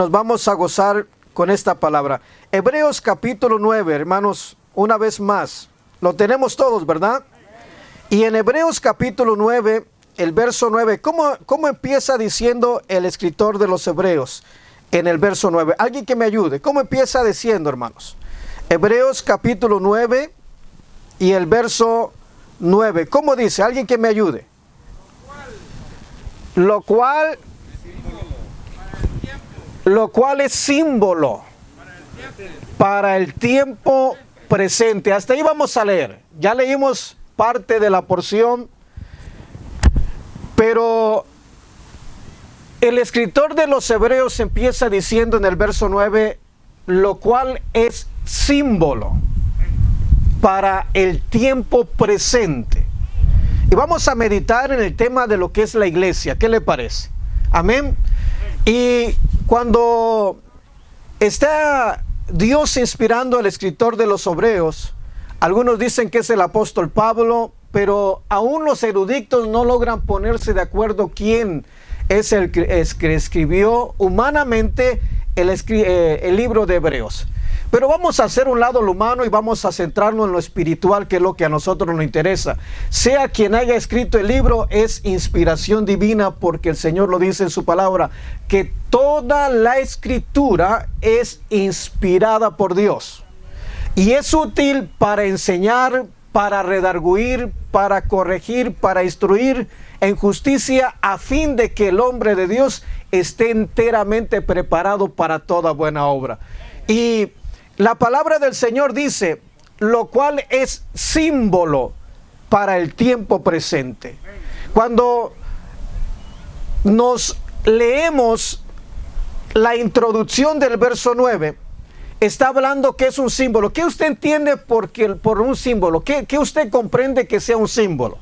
Nos vamos a gozar con esta palabra. Hebreos capítulo 9, hermanos, una vez más. Lo tenemos todos, ¿verdad? Y en Hebreos capítulo 9, el verso 9, ¿cómo empieza diciendo el escritor de los Hebreos en el verso 9? Alguien que me ayude. ¿Cómo empieza diciendo, hermanos? Hebreos capítulo 9 y el verso 9. ¿Cómo dice? Alguien que me ayude. Lo cual es símbolo para el tiempo presente. Hasta ahí vamos a leer. Ya leímos parte de la porción, pero el escritor de los Hebreos empieza diciendo en el verso 9, lo cual es símbolo para el tiempo presente. Y vamos a meditar en el tema de lo que es la iglesia. ¿Qué le parece? Amén. Y cuando está Dios inspirando al escritor de los Hebreos, algunos dicen que es el apóstol Pablo, pero aún los eruditos no logran ponerse de acuerdo quién es el que escribió humanamente el libro de Hebreos. Pero vamos a hacer un lado lo humano y vamos a centrarnos en lo espiritual, que es lo que a nosotros nos interesa. Sea quien haya escrito el libro, es inspiración divina, porque el Señor lo dice en su palabra, que toda la escritura es inspirada por Dios. Y es útil para enseñar, para redarguir, para corregir, para instruir en justicia, a fin de que el hombre de Dios esté enteramente preparado para toda buena obra. Y la palabra del Señor dice, lo cual es símbolo para el tiempo presente. Cuando nos leemos la introducción del verso 9, está hablando que es un símbolo. ¿Qué usted entiende por un símbolo? ¿Qué usted comprende que sea un símbolo?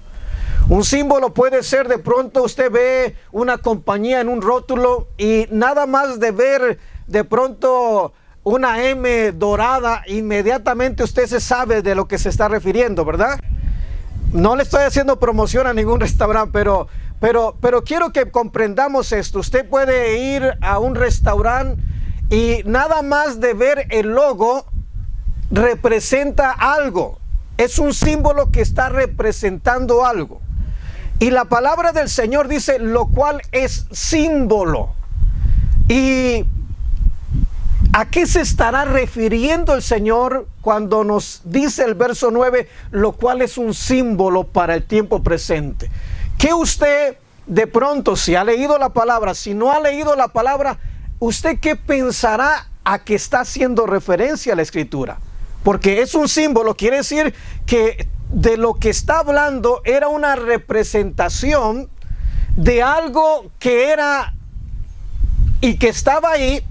Un símbolo puede ser, de pronto usted ve una compañía en un rótulo y nada más de ver de pronto una M dorada, inmediatamente usted se sabe de lo que se está refiriendo, ¿verdad? No le estoy haciendo promoción a ningún restaurante, pero quiero que comprendamos esto. Usted puede ir a un restaurante y nada más de ver el logo representa algo. Es un símbolo que está representando algo. Y la palabra del Señor dice, lo cual es símbolo. Y ¿a qué se estará refiriendo el Señor cuando nos dice el verso 9, lo cual es un símbolo para el tiempo presente? Que usted de pronto, si ha leído la palabra, si no ha leído la palabra, ¿usted qué pensará a que está haciendo referencia a la Escritura? Porque es un símbolo, quiere decir que de lo que está hablando era una representación de algo que era y que estaba ahí,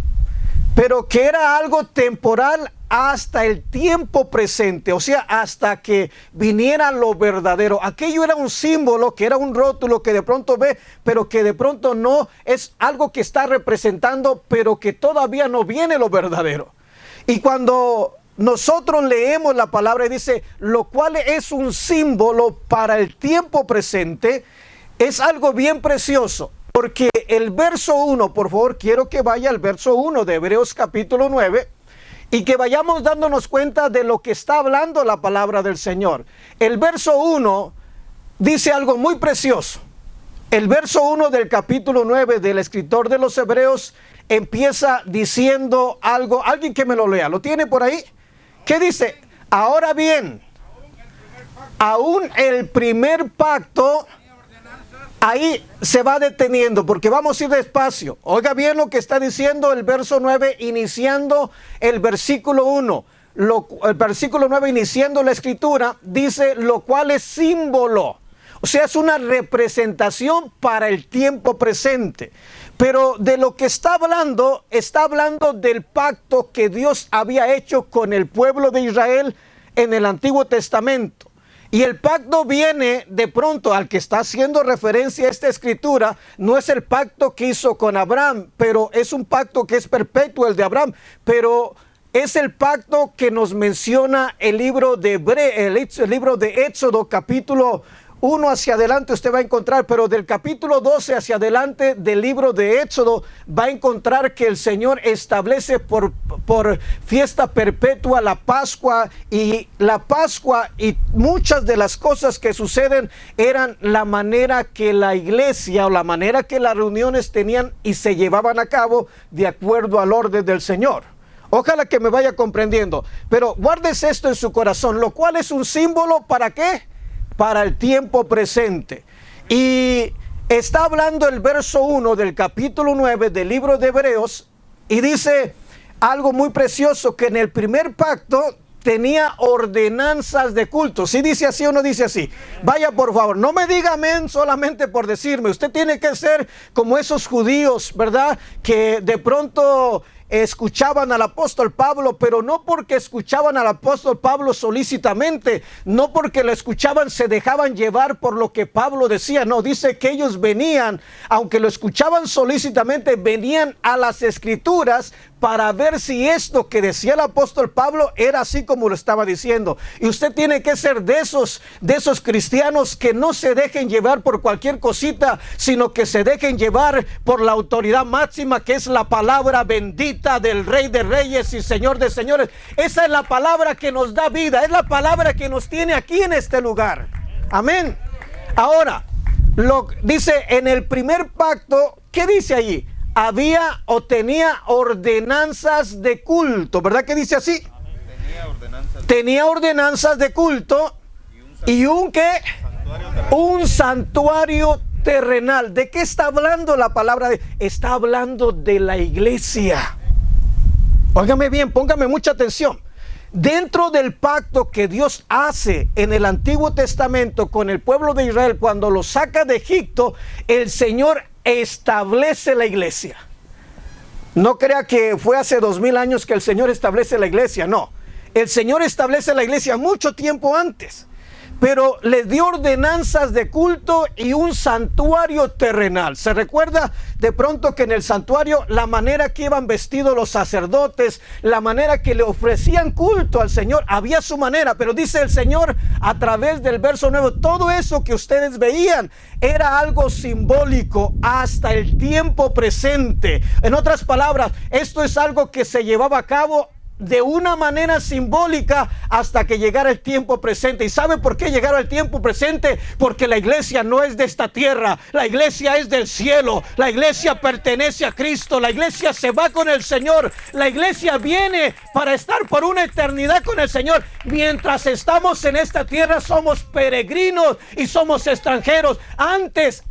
pero que era algo temporal hasta el tiempo presente, o sea, hasta que viniera lo verdadero. Aquello era un símbolo, que era un rótulo que de pronto ve, pero que de pronto no, es algo que está representando, pero que todavía no viene lo verdadero. Y cuando nosotros leemos la palabra y dice, lo cual es un símbolo para el tiempo presente, es algo bien precioso. Porque el verso 1, por favor, quiero que vaya al verso 1 de Hebreos capítulo 9 y que vayamos dándonos cuenta de lo que está hablando la palabra del Señor. El verso 1 dice algo muy precioso. El verso 1 del capítulo 9 del escritor de los Hebreos empieza diciendo algo. Alguien que me lo lea, ¿lo tiene por ahí? ¿Qué dice? Ahora bien, aún el primer pacto, ahí se va deteniendo porque vamos a ir despacio. Oiga bien lo que está diciendo el verso 9 iniciando el versículo 1. El versículo 9 iniciando la escritura dice, lo cual es símbolo. O sea, es una representación para el tiempo presente. Pero de lo que está hablando del pacto que Dios había hecho con el pueblo de Israel en el Antiguo Testamento. Y el pacto viene de pronto, al que está haciendo referencia a esta escritura, no es el pacto que hizo con Abraham, pero es un pacto que es perpetuo, el de Abraham, pero es el pacto que nos menciona el libro de Éxodo capítulo 1 hacia adelante usted va a encontrar, pero del capítulo 12 hacia adelante del libro de Éxodo va a encontrar que el Señor establece por fiesta perpetua la Pascua, y la Pascua y muchas de las cosas que suceden eran la manera que la iglesia o la manera que las reuniones tenían y se llevaban a cabo de acuerdo al orden del Señor. Ojalá que me vaya comprendiendo, pero guárdese esto en su corazón, lo cual es un símbolo ¿para qué? Para el tiempo presente. Y está hablando el verso 1 del capítulo 9 del libro de Hebreos, y dice algo muy precioso, que en el primer pacto tenía ordenanzas de culto. ¿Sí dice así o no dice así? Vaya, por favor, no me diga amén solamente por decirme. Usted tiene que ser como esos judíos, ¿verdad? Que de pronto escuchaban al apóstol Pablo, pero no porque escuchaban al apóstol Pablo solícitamente, no porque lo escuchaban se dejaban llevar por lo que Pablo decía. No, dice que ellos venían, aunque lo escuchaban solícitamente, venían a las escrituras para ver si esto que decía el apóstol Pablo era así como lo estaba diciendo. Y usted tiene que ser de esos cristianos que no se dejen llevar por cualquier cosita, sino que se dejen llevar por la autoridad máxima, que es la palabra bendita del Rey de Reyes y Señor de Señores. Esa es la palabra que nos da vida, es la palabra que nos tiene aquí en este lugar. Amén. Ahora, dice en el primer pacto, ¿qué dice allí? Había o tenía ordenanzas de culto, ¿verdad que dice así? Tenía ordenanzas de culto y un santuario terrenal. ¿De qué está hablando la palabra? Está hablando de la iglesia. Óigame bien, póngame mucha atención. Dentro del pacto que Dios hace en el Antiguo Testamento con el pueblo de Israel cuando lo saca de Egipto, el Señor establece la iglesia. No crea que fue hace 2000 años que el Señor establece la iglesia, no. El Señor establece la iglesia mucho tiempo antes, pero les dio ordenanzas de culto y un santuario terrenal. ¿Se recuerda de pronto que en el santuario la manera que iban vestidos los sacerdotes, la manera que le ofrecían culto al Señor, había su manera? Pero dice el Señor a través del verso 9, todo eso que ustedes veían era algo simbólico hasta el tiempo presente. En otras palabras, esto es algo que se llevaba a cabo de una manera simbólica hasta que llegara el tiempo presente. ¿Y sabe por qué llegaron al tiempo presente? Porque la iglesia no es de esta tierra, la iglesia es del cielo, la iglesia pertenece a Cristo, la iglesia se va con el Señor, la iglesia viene para estar por una eternidad con el Señor. Mientras estamos en esta tierra somos peregrinos y somos extranjeros. Antes,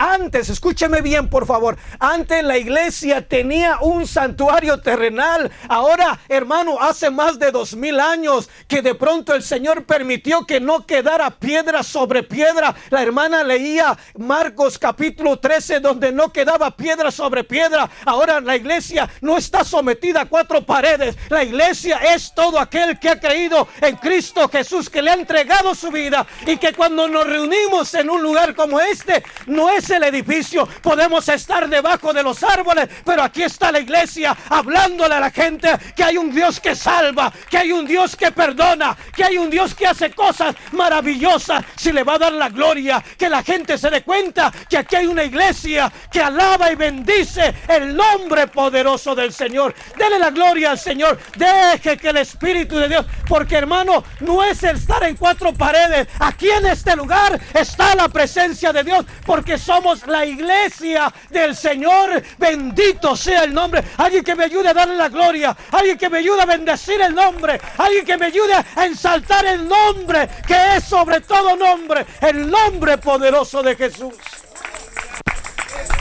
escúcheme bien por favor, antes la iglesia tenía un santuario terrenal. Ahora, hermano, hace más de 2000 años que de pronto el Señor permitió que no quedara piedra sobre piedra. La hermana leía Marcos capítulo 13 donde no quedaba piedra sobre piedra. Ahora la iglesia no está sometida a 4 paredes. La iglesia es todo aquel que ha creído en Cristo Jesús, que le ha entregado su vida, y que cuando nos reunimos en un lugar como este, no es el edificio, podemos estar debajo de los árboles, pero aquí está la iglesia hablándole a la gente que hay un Dios que salva, que hay un Dios que perdona, que hay un Dios que hace cosas maravillosas. Si le va a dar la gloria, que la gente se dé cuenta que aquí hay una iglesia que alaba y bendice el nombre poderoso del Señor. Dele la gloria al Señor, deje que el Espíritu de Dios, porque hermano, no es el estar en 4 paredes. Aquí en este lugar está la presencia de Dios, porque somos la iglesia del Señor. Bendito sea el nombre. Alguien que me ayude a darle la gloria, alguien que me ayude a bendecir el nombre, alguien que me ayude a ensaltar el nombre que es sobre todo nombre, el nombre poderoso de Jesús.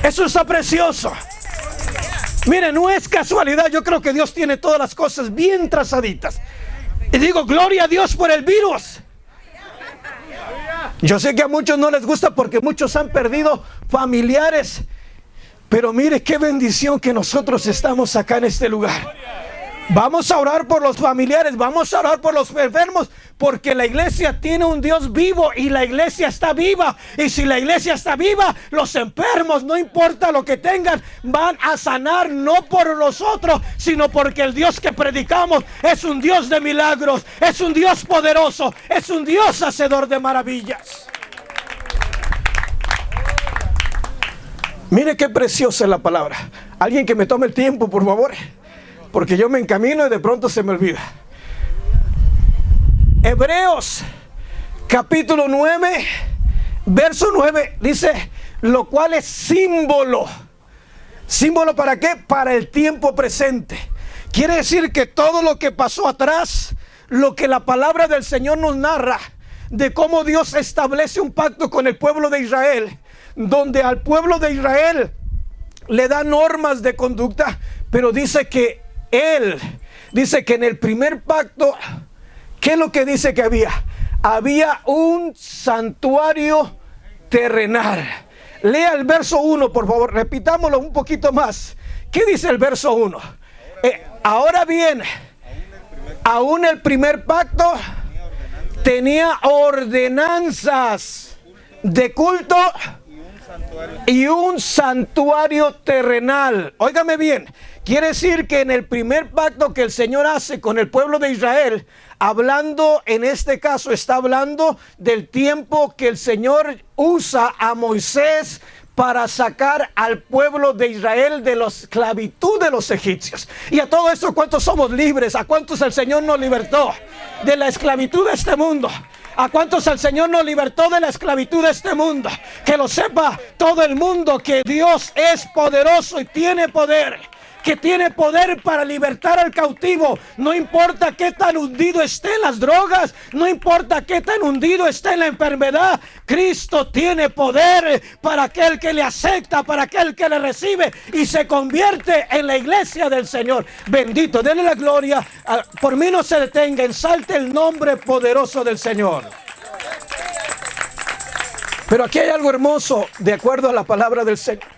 Eso está precioso. Mire, no es casualidad. Yo creo que Dios tiene todas las cosas bien trazaditas. Y digo, gloria a Dios por el virus. Yo sé que a muchos no les gusta porque muchos han perdido familiares, pero mire qué bendición que nosotros estamos acá en este lugar. Vamos a orar por los familiares, vamos a orar por los enfermos, porque la iglesia tiene un Dios vivo y la iglesia está viva. Y si la iglesia está viva, los enfermos, no importa lo que tengan, van a sanar, no por nosotros, sino porque el Dios que predicamos es un Dios de milagros, es un Dios poderoso, es un Dios hacedor de maravillas. Mire qué preciosa es la palabra. Alguien que me tome el tiempo, por favor, porque yo me encamino y de pronto se me olvida. Hebreos capítulo 9, verso 9 dice, lo cual es símbolo. ¿Símbolo para qué? Para el tiempo presente. Quiere decir que todo lo que pasó atrás, lo que la palabra del Señor nos narra, de cómo Dios establece un pacto con el pueblo de Israel, donde al pueblo de Israel le da normas de conducta, pero dice que en el primer pacto, ¿qué es lo que dice que había? Había un santuario terrenal. Lea el verso 1, por favor, repitámoslo un poquito más. ¿Qué dice el verso 1? Ahora bien, aún el primer pacto tenía ordenanzas de culto y un santuario terrenal. Óigame bien, quiere decir que en el primer pacto que el Señor hace con el pueblo de Israel, hablando, en este caso está hablando del tiempo que el Señor usa a Moisés para sacar al pueblo de Israel de la esclavitud de los egipcios. Y a todo esto, ¿cuántos somos libres? ¿A cuántos el Señor nos libertó de la esclavitud de este mundo? ¿A cuántos el Señor nos libertó de la esclavitud de este mundo? Que lo sepa todo el mundo, que Dios es poderoso y tiene poder. Que tiene poder para libertar al cautivo. No importa qué tan hundido esté en las drogas, no importa qué tan hundido esté en la enfermedad, Cristo tiene poder para aquel que le acepta, para aquel que le recibe y se convierte en la iglesia del Señor. Bendito, denle la gloria. Por mí no se detenga, ensalte el nombre poderoso del Señor. Pero aquí hay algo hermoso de acuerdo a la palabra del Señor.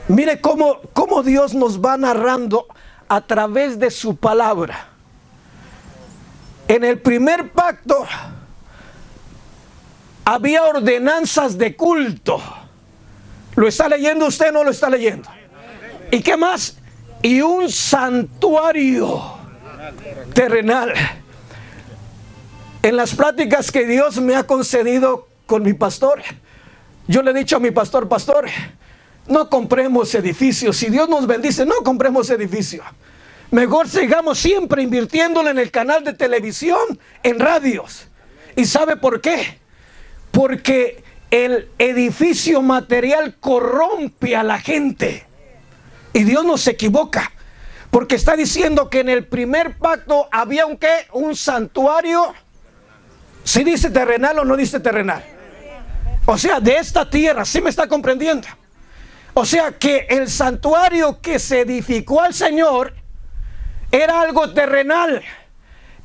Mire cómo Dios nos va narrando a través de su palabra. En el primer pacto había ordenanzas de culto. ¿Lo está leyendo usted o no lo está leyendo? ¿Y qué más? Y un santuario terrenal. En las pláticas que Dios me ha concedido con mi pastor, yo le he dicho a mi pastor, no compremos edificios. Si Dios nos bendice, no compremos edificios. Mejor sigamos siempre invirtiéndolo en el canal de televisión, en radios. ¿Y sabe por qué? Porque el edificio material corrompe a la gente. Y Dios no se equivoca. Porque está diciendo que en el primer pacto había un santuario. ¿Sí dice terrenal o no dice terrenal? O sea, de esta tierra. ¿Sí me está comprendiendo? O sea que el santuario que se edificó al Señor era algo terrenal.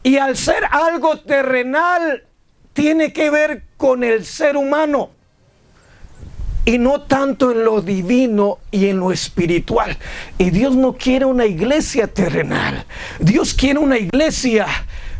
Y al ser algo terrenal, tiene que ver con el ser humano. Y no tanto en lo divino y en lo espiritual. Y Dios no quiere una iglesia terrenal. Dios quiere una iglesia.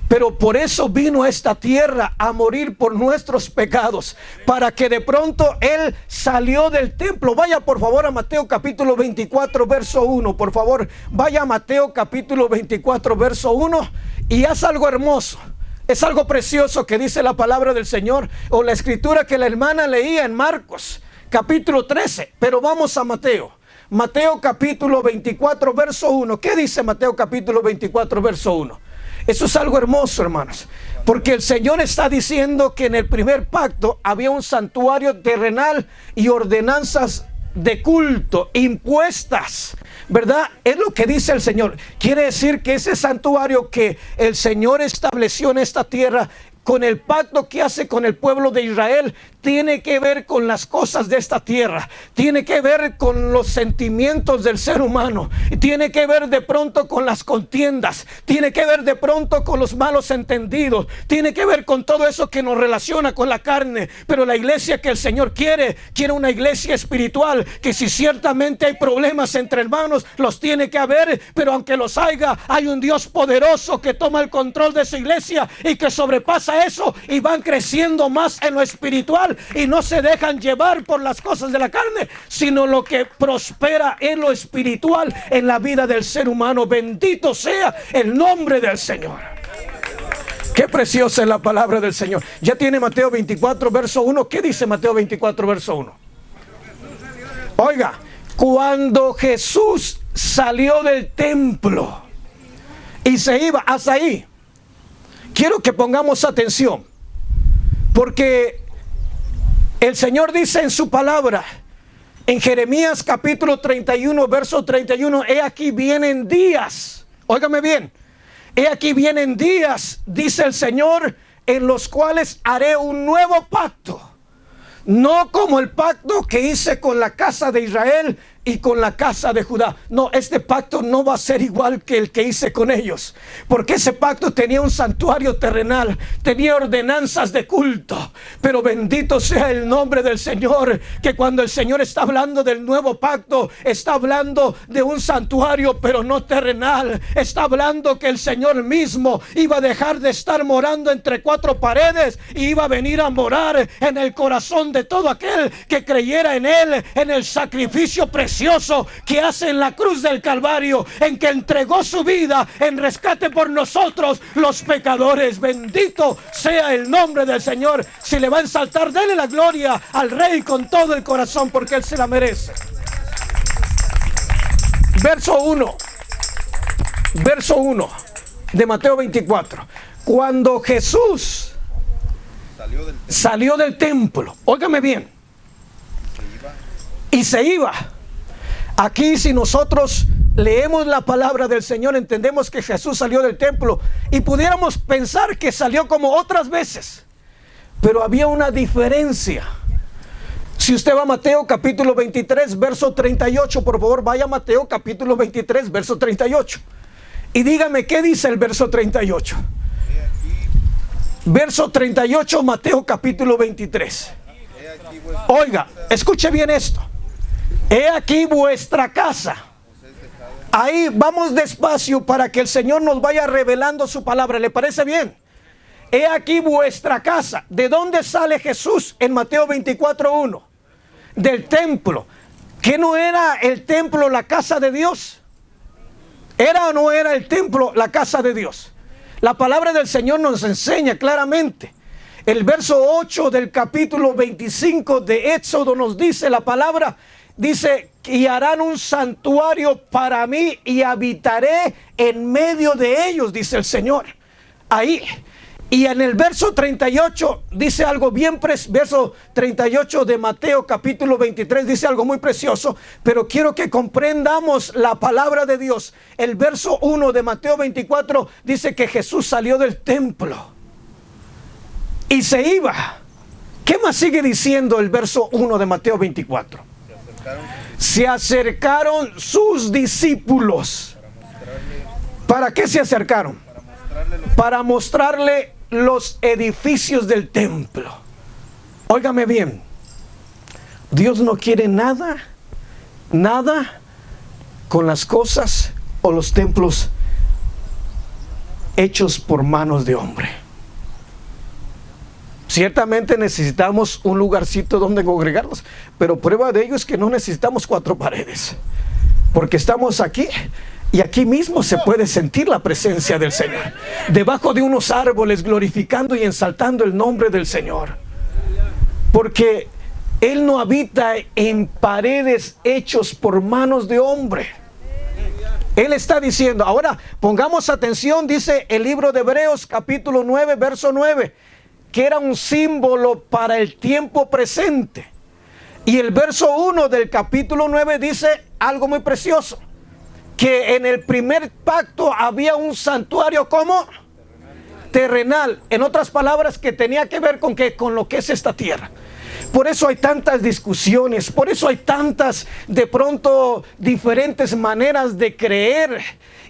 Pero por eso vino a esta tierra a morir por nuestros pecados, para que de pronto Él salió del templo. Vaya por favor a Mateo capítulo 24 verso 1, por favor, vaya a Mateo capítulo 24 verso 1 y haz algo hermoso. Es algo precioso que dice la palabra del Señor, o la escritura que la hermana leía en Marcos capítulo 13, pero vamos a Mateo. Mateo capítulo 24 verso 1. ¿Qué dice Mateo capítulo 24 verso 1? Eso es algo hermoso, hermanos, porque el Señor está diciendo que en el primer pacto había un santuario terrenal y ordenanzas de culto impuestas, ¿verdad? Es lo que dice el Señor. Quiere decir que ese santuario que el Señor estableció en esta tierra, con el pacto que hace con el pueblo de Israel, tiene que ver con las cosas de esta tierra, tiene que ver con los sentimientos del ser humano, tiene que ver de pronto con las contiendas, tiene que ver de pronto con los malos entendidos, tiene que ver con todo eso que nos relaciona con la carne. Pero la iglesia que el Señor quiere una iglesia espiritual, que si ciertamente hay problemas entre hermanos, los tiene que haber, pero aunque los haya, hay un Dios poderoso que toma el control de su iglesia y que sobrepasa eso, y van creciendo más en lo espiritual y no se dejan llevar por las cosas de la carne, sino lo que prospera en lo espiritual en la vida del ser humano. Bendito sea el nombre del Señor. Qué preciosa es la palabra del Señor. Ya tiene Mateo 24 verso 1. ¿Qué dice Mateo 24 verso 1? Oiga, cuando Jesús salió del templo y se iba hasta ahí, quiero que pongamos atención, porque el Señor dice en su palabra, en Jeremías capítulo 31, verso 31, he aquí vienen días, óigame bien, he aquí vienen días, dice el Señor, en los cuales haré un nuevo pacto. No como el pacto que hice con la casa de Israel y con la casa de Judá. No, este pacto no va a ser igual que el que hice con ellos, porque ese pacto tenía un santuario terrenal, tenía ordenanzas de culto. Pero bendito sea el nombre del Señor, que cuando el Señor está hablando del nuevo pacto, está hablando de un santuario, pero no terrenal. Está hablando que el Señor mismo iba a dejar de estar morando entre cuatro paredes y iba a venir a morar en el corazón de todo aquel que creyera en Él, en el sacrificio precioso que hace en la cruz del Calvario, en que entregó su vida en rescate por nosotros los pecadores. Bendito sea el nombre del Señor. Si le va a ensaltar, dele la gloria al Rey con todo el corazón, porque Él se la merece. Verso 1 de Mateo 24. Cuando Jesús salió del templo, óigame bien, y se iba. Aquí, si nosotros leemos la palabra del Señor, entendemos que Jesús salió del templo y pudiéramos pensar que salió como otras veces, pero había una diferencia. Si usted va a Mateo capítulo 23, verso 38, por favor, vaya a Mateo capítulo 23, verso 38, y dígame qué dice el verso 38. Verso 38, Mateo capítulo 23. Oiga, escuche bien esto. He aquí vuestra casa. Ahí vamos despacio para que el Señor nos vaya revelando su palabra. ¿Le parece bien? He aquí vuestra casa. ¿De dónde sale Jesús en Mateo 24:1? Del templo. ¿Qué no era el templo la casa de Dios? ¿Era o no era el templo la casa de Dios? La palabra del Señor nos enseña claramente. El verso 8 del capítulo 25 de Éxodo nos dice la palabra. Dice, y harán un santuario para mí y habitaré en medio de ellos, dice el Señor. Ahí. Y en el verso 38 dice algo bien verso 38 de Mateo capítulo 23 dice algo muy precioso, pero quiero que comprendamos la palabra de Dios. El verso 1 de Mateo 24 dice que Jesús salió del templo y se iba. ¿Qué más sigue diciendo el verso 1 de Mateo 24? Se acercaron sus discípulos. ¿Para qué se acercaron? Para mostrarle los edificios del templo. Óigame bien, Dios no quiere nada con las cosas o los templos hechos por manos de hombre. Ciertamente necesitamos un lugarcito donde congregarnos, pero prueba de ello es que no necesitamos cuatro paredes, porque estamos aquí y aquí mismo se puede sentir la presencia del Señor, debajo de unos árboles, glorificando y ensaltando el nombre del Señor, porque Él no habita en paredes hechos por manos de hombre. Él está diciendo, ahora pongamos atención, dice el libro de Hebreos capítulo 9, verso 9, que era un símbolo para el tiempo presente. Y el verso 1 del capítulo 9 dice algo muy precioso, que en el primer pacto había un santuario como terrenal. En otras palabras, que tenía que ver con lo que es esta tierra. Por eso hay tantas discusiones, por eso hay tantas de pronto diferentes maneras de creer.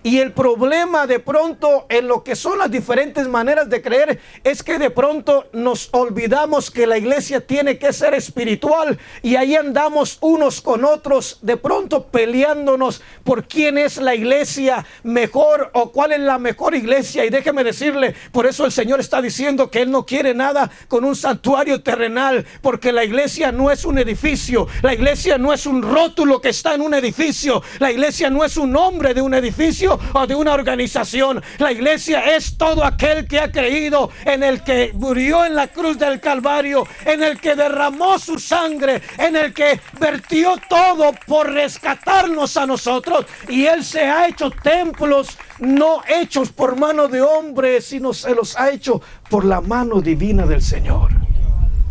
Y el problema de pronto en lo que son las diferentes maneras de creer es que de pronto nos olvidamos que la iglesia tiene que ser espiritual y ahí andamos unos con otros de pronto peleándonos por quién es la iglesia mejor o cuál es la mejor iglesia. Y déjeme decirle, por eso el Señor está diciendo que Él no quiere nada con un santuario terrenal, porque porque la iglesia no es un edificio, la iglesia no es un rótulo que está en un edificio, la iglesia no es un nombre de un edificio o de una organización. La iglesia es todo aquel que ha creído en el que murió en la cruz del Calvario, en el que derramó su sangre, en el que vertió todo por rescatarnos a nosotros, y Él se ha hecho templos no hechos por mano de hombre, sino se los ha hecho por la mano divina del Señor.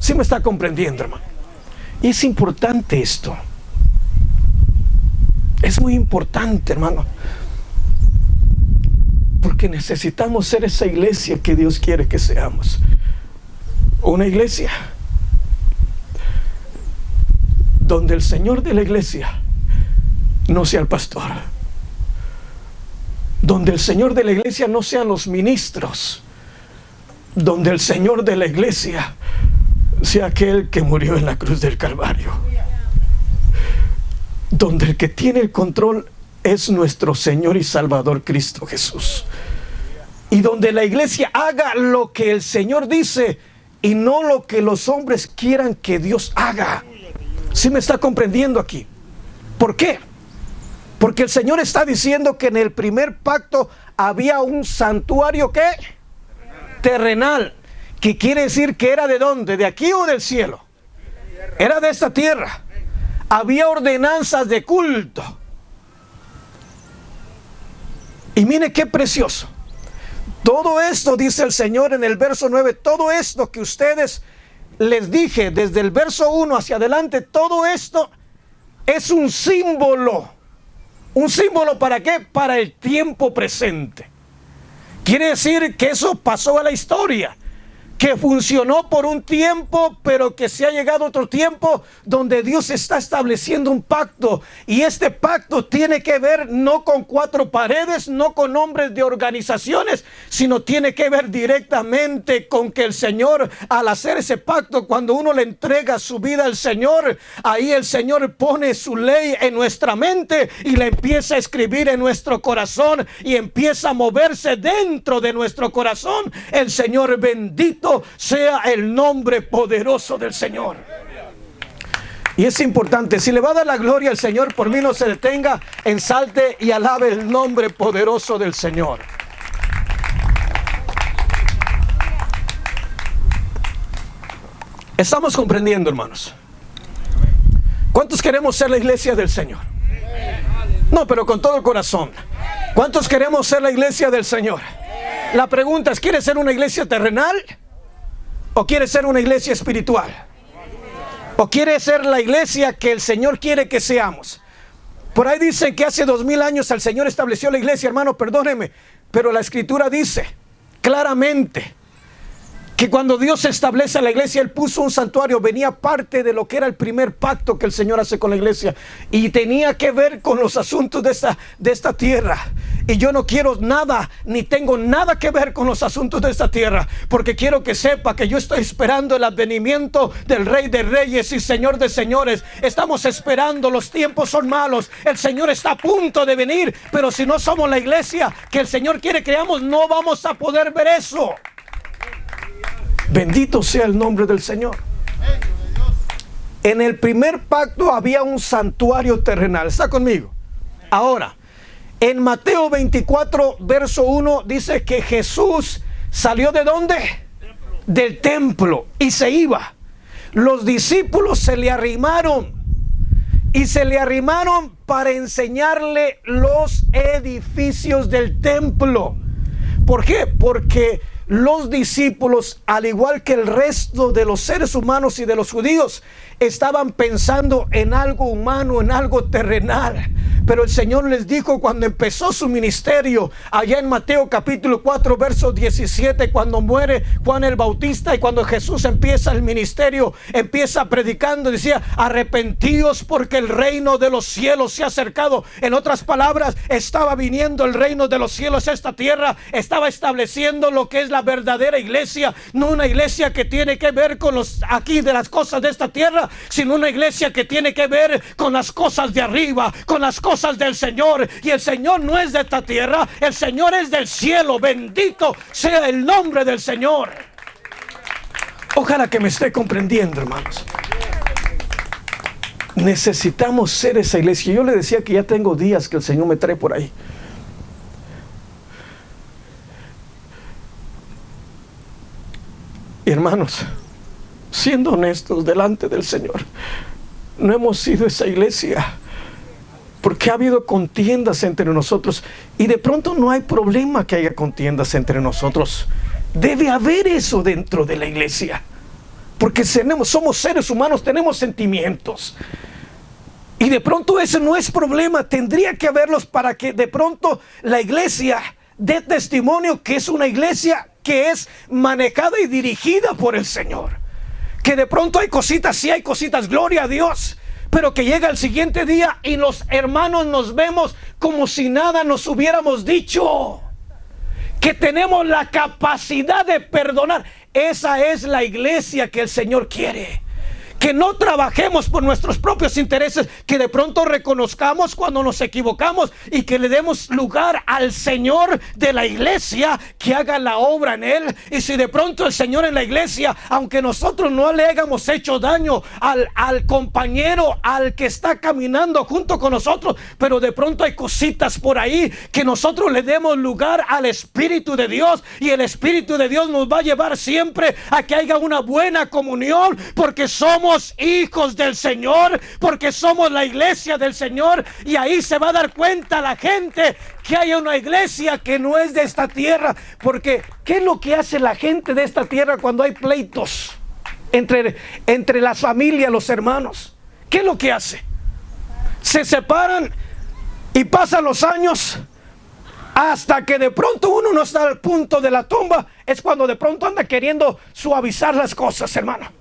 ¿Sí me está comprendiendo, hermano? Y es importante esto. Es muy importante, hermano, porque necesitamos ser esa iglesia que Dios quiere que seamos. Una iglesia donde el Señor de la iglesia no sea el pastor, donde el Señor de la iglesia no sean los ministros, donde el Señor de la iglesia sea aquel que murió en la cruz del Calvario, donde el que tiene el control es nuestro Señor y Salvador Cristo Jesús, y donde la iglesia haga lo que el Señor dice y no lo que los hombres quieran que Dios haga. ¿Sí me está comprendiendo aquí? ¿Por qué? Porque el Señor está diciendo que en el primer pacto había un santuario, ¿qué? Terrenal. Que quiere decir que era ¿de dónde? ¿De aquí o del cielo? Era de esta tierra. Había ordenanzas de culto. Y mire qué precioso. Todo esto, dice el Señor en el verso 9, todo esto que ustedes les dije desde el verso 1 hacia adelante, todo esto es un símbolo. ¿Un símbolo para qué? Para el tiempo presente. Quiere decir que eso pasó a la historia, que funcionó por un tiempo, pero que se ha llegado otro tiempo donde Dios está estableciendo un pacto. Y este pacto tiene que ver no con cuatro paredes, no con nombres de organizaciones, sino tiene que ver directamente con que el Señor, al hacer ese pacto, cuando uno le entrega su vida al Señor, ahí el Señor pone su ley en nuestra mente y la empieza a escribir en nuestro corazón y empieza a moverse dentro de nuestro corazón. El Señor, bendito sea el nombre poderoso del Señor. Y es importante, si le va a dar la gloria al Señor, por mí no se detenga, ensalte y alabe el nombre poderoso del Señor. Estamos comprendiendo, hermanos. ¿Cuántos queremos ser la iglesia del Señor? No, pero con todo el corazón. ¿Cuántos queremos ser la iglesia del Señor? La pregunta es, ¿quieres ser una iglesia terrenal? ¿O quieres ser una iglesia espiritual? ¿O quieres ser la iglesia que el Señor quiere que seamos? Por ahí dicen que hace 2000 años el Señor estableció la iglesia, hermano, perdóneme, pero la Escritura dice claramente que cuando Dios establece la iglesia, Él puso un santuario, venía parte de lo que era el primer pacto que el Señor hace con la iglesia, y tenía que ver con los asuntos de esta tierra. Y yo no quiero nada, ni tengo nada que ver con los asuntos de esta tierra, porque quiero que sepa que yo estoy esperando el advenimiento del Rey de Reyes y Señor de Señores. Estamos esperando, los tiempos son malos, el Señor está a punto de venir, pero si no somos la iglesia que el Señor quiere que seamos, no vamos a poder ver eso. Bendito sea el nombre del Señor. En el primer pacto había un santuario terrenal. ¿Está conmigo? Ahora, en Mateo 24, verso 1, dice que Jesús salió ¿de dónde? Del templo, y se iba. Los discípulos se le arrimaron, y se le arrimaron para enseñarle los edificios del templo. ¿Por qué? Porque los discípulos, al igual que el resto de los seres humanos y de los judíos, estaban pensando en algo humano, en algo terrenal. Pero el Señor les dijo cuando empezó su ministerio, allá en Mateo capítulo 4, verso 17, cuando muere Juan el Bautista y cuando Jesús empieza el ministerio, empieza predicando, decía: arrepentíos porque el reino de los cielos se ha acercado. En otras palabras, estaba viniendo el reino de los cielos a esta tierra, estaba estableciendo lo que es la verdadera iglesia, no una iglesia que tiene que ver con los aquí de las cosas de esta tierra, sino una iglesia que tiene que ver con las cosas de arriba, con las cosas del Señor. Y el Señor no es de esta tierra, el Señor es del cielo. Bendito sea el nombre del Señor. Ojalá que me esté comprendiendo, hermanos. Necesitamos ser esa iglesia. Yo le decía que ya tengo días que el Señor me trae por ahí. Hermanos, siendo honestos delante del Señor, no hemos sido esa iglesia, porque ha habido contiendas entre nosotros, y de pronto no hay problema que haya contiendas entre nosotros. Debe haber eso dentro de la iglesia, porque somos seres humanos, tenemos sentimientos, y de pronto ese no es problema. Tendría que haberlos para que de pronto la iglesia dé testimonio que es una iglesia que es manejada y dirigida por el Señor. Que de pronto hay cositas, sí hay cositas, gloria a Dios, pero que llega el siguiente día y los hermanos nos vemos como si nada nos hubiéramos dicho. Que tenemos la capacidad de perdonar. Esa es la iglesia que el Señor quiere. Que no trabajemos por nuestros propios intereses, que de pronto reconozcamos cuando nos equivocamos y que le demos lugar al Señor de la iglesia que haga la obra en él. Y si de pronto el Señor en la iglesia, aunque nosotros no le hayamos hecho daño al compañero, al que está caminando junto con nosotros, pero de pronto hay cositas por ahí, que nosotros le demos lugar al Espíritu de Dios, y el Espíritu de Dios nos va a llevar siempre a que haya una buena comunión, porque somos hijos del Señor, porque somos la iglesia del Señor. Y ahí se va a dar cuenta la gente que hay una iglesia que no es de esta tierra. Porque ¿qué es lo que hace la gente de esta tierra cuando hay pleitos entre las familias, los hermanos? ¿Qué es lo que hace? Se separan y pasan los años, hasta que de pronto uno no está al punto de la tumba. Es cuando de pronto anda queriendo suavizar las cosas, hermano.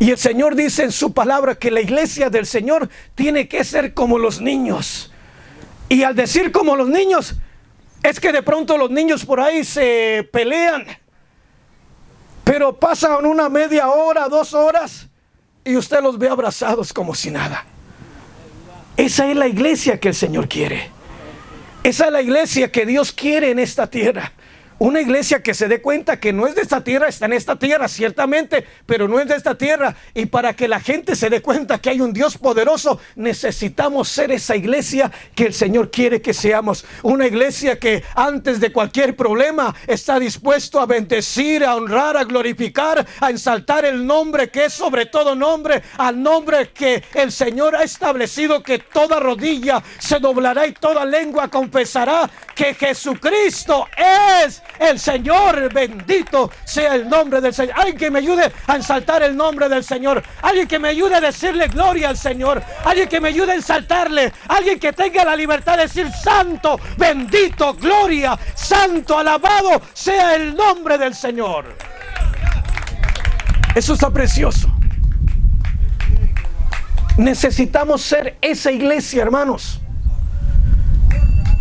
Y el Señor dice en su palabra que la iglesia del Señor tiene que ser como los niños. Y al decir como los niños, es que de pronto los niños por ahí se pelean, pero pasan una media hora, 2 horas, y usted los ve abrazados como si nada. Esa es la iglesia que el Señor quiere. Esa es la iglesia que Dios quiere en esta tierra. Una iglesia que se dé cuenta que no es de esta tierra, está en esta tierra ciertamente, pero no es de esta tierra. Y para que la gente se dé cuenta que hay un Dios poderoso, necesitamos ser esa iglesia que el Señor quiere que seamos. Una iglesia que antes de cualquier problema está dispuesto a bendecir, a honrar, a glorificar, a exaltar el nombre que es sobre todo nombre, al nombre que el Señor ha establecido, que toda rodilla se doblará y toda lengua confesará que Jesucristo es el Señor. Bendito sea el nombre del Señor. Alguien que me ayude a exaltar el nombre del Señor. Alguien que me ayude a decirle gloria al Señor. Alguien que me ayude a exaltarle. Alguien que tenga la libertad de decir santo, bendito, gloria, santo, alabado sea el nombre del Señor. Eso está precioso. Necesitamos ser esa iglesia, hermanos.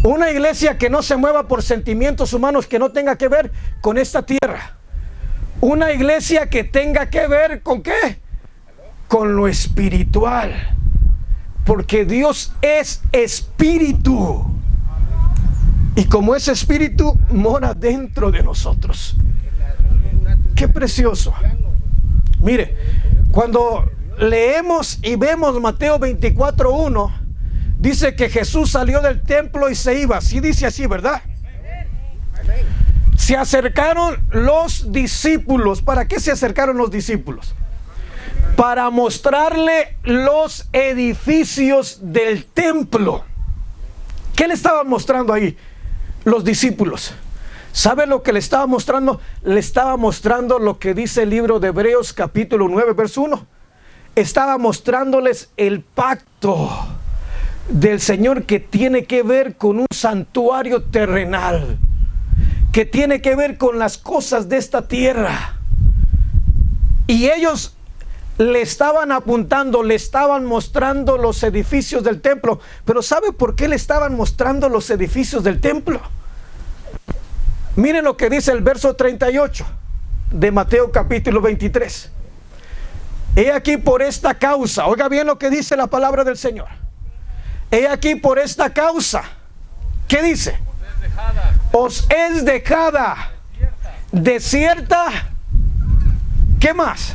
Una iglesia que no se mueva por sentimientos humanos, que no tenga que ver con esta tierra. Una iglesia que tenga que ver ¿con qué? Con lo espiritual. Porque Dios es espíritu. Y como es espíritu, mora dentro de nosotros. Qué precioso. Mire, cuando leemos y vemos Mateo 24:1, dice que Jesús salió del templo y se iba. Sí dice así, ¿verdad? Se acercaron los discípulos. ¿Para qué se acercaron los discípulos? Para mostrarle los edificios del templo. ¿Qué le estaban mostrando ahí los discípulos? ¿Sabe lo que le estaba mostrando? Le estaba mostrando lo que dice el libro de Hebreos capítulo 9, verso 1. Estaba mostrándoles el pacto del Señor, que tiene que ver con un santuario terrenal, que tiene que ver con las cosas de esta tierra. Y ellos le estaban apuntando, le estaban mostrando los edificios del templo. Pero ¿sabe por qué le estaban mostrando los edificios del templo? Miren lo que dice el verso 38 de Mateo capítulo 23. He aquí por esta causa, oiga bien lo que dice la palabra del Señor. He aquí por esta causa. ¿Qué dice? Os es dejada desierta. ¿Qué más?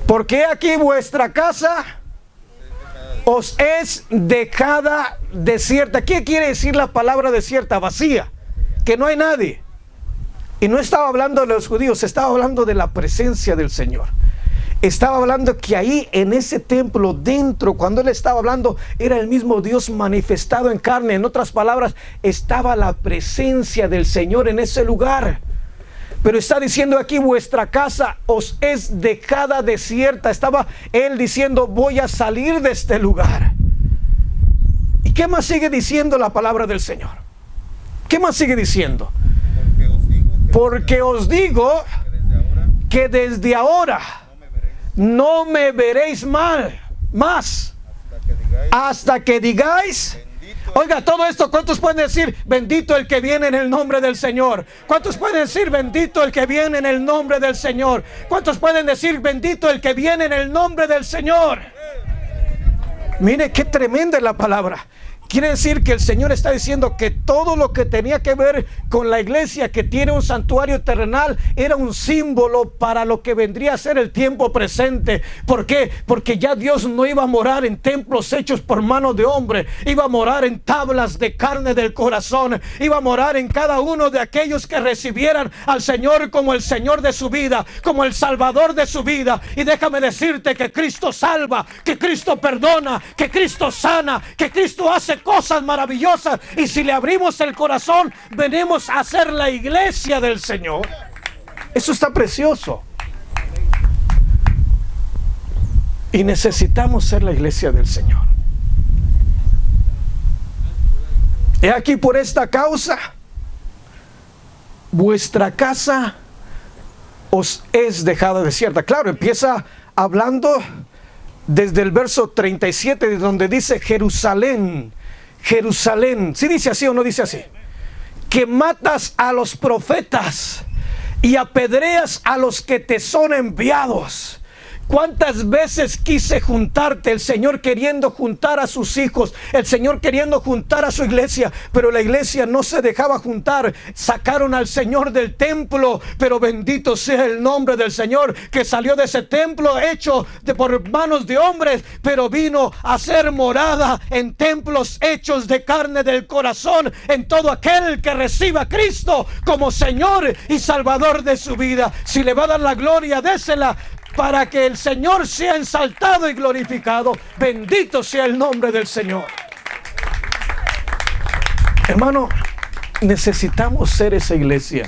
Porque aquí vuestra casa os es dejada desierta. ¿Qué quiere decir la palabra desierta? Vacía, que no hay nadie. Y no estaba hablando de los judíos, estaba hablando de la presencia del Señor. Estaba hablando que ahí en ese templo dentro, cuando él estaba hablando, era el mismo Dios manifestado en carne. En otras palabras, estaba la presencia del Señor en ese lugar. Pero está diciendo aquí, vuestra casa os es dejada desierta. Estaba él diciendo, voy a salir de este lugar. ¿Y qué más sigue diciendo la palabra del Señor? ¿Qué más sigue diciendo? Porque os digo que desde ahora no me veréis más hasta que digáis. Oiga, todo esto, ¿cuántos pueden decir bendito el que viene en el nombre del Señor? ¿Cuántos pueden decir bendito el que viene en el nombre del Señor? ¿Cuántos pueden decir bendito el que viene en el nombre del Señor? Mire qué tremenda es la palabra. Quiere decir que el Señor está diciendo que todo lo que tenía que ver con la iglesia, que tiene un santuario terrenal, era un símbolo para lo que vendría a ser el tiempo presente. ¿Por qué? Porque ya Dios no iba a morar en templos hechos por manos de hombre, iba a morar en tablas de carne del corazón, iba a morar en cada uno de aquellos que recibieran al Señor como el Señor de su vida, como el Salvador de su vida. Y déjame decirte que Cristo salva, que Cristo perdona, que Cristo sana, que Cristo hace cosas maravillosas. Y si le abrimos el corazón, venimos a ser la iglesia del Señor. Eso está precioso. Y necesitamos ser la iglesia del Señor. He aquí, por esta causa vuestra casa os es dejada desierta. Claro, empieza hablando desde el verso 37, donde dice Jerusalén, Jerusalén. ¿Sí dice así o no dice así? Que matas a los profetas y apedreas a los que te son enviados. ¿Cuántas veces quise juntarte? El Señor queriendo juntar a sus hijos, el Señor queriendo juntar a su iglesia, pero la iglesia no se dejaba juntar. Sacaron al Señor del templo, pero bendito sea el nombre del Señor, que salió de ese templo hecho por manos de hombres, pero vino a ser morada en templos hechos de carne del corazón, en todo aquel que reciba a Cristo como Señor y Salvador de su vida. Si le va a dar la gloria, désela, para que el Señor sea ensaltado y glorificado. Bendito sea el nombre del Señor. Hermano, necesitamos ser esa iglesia.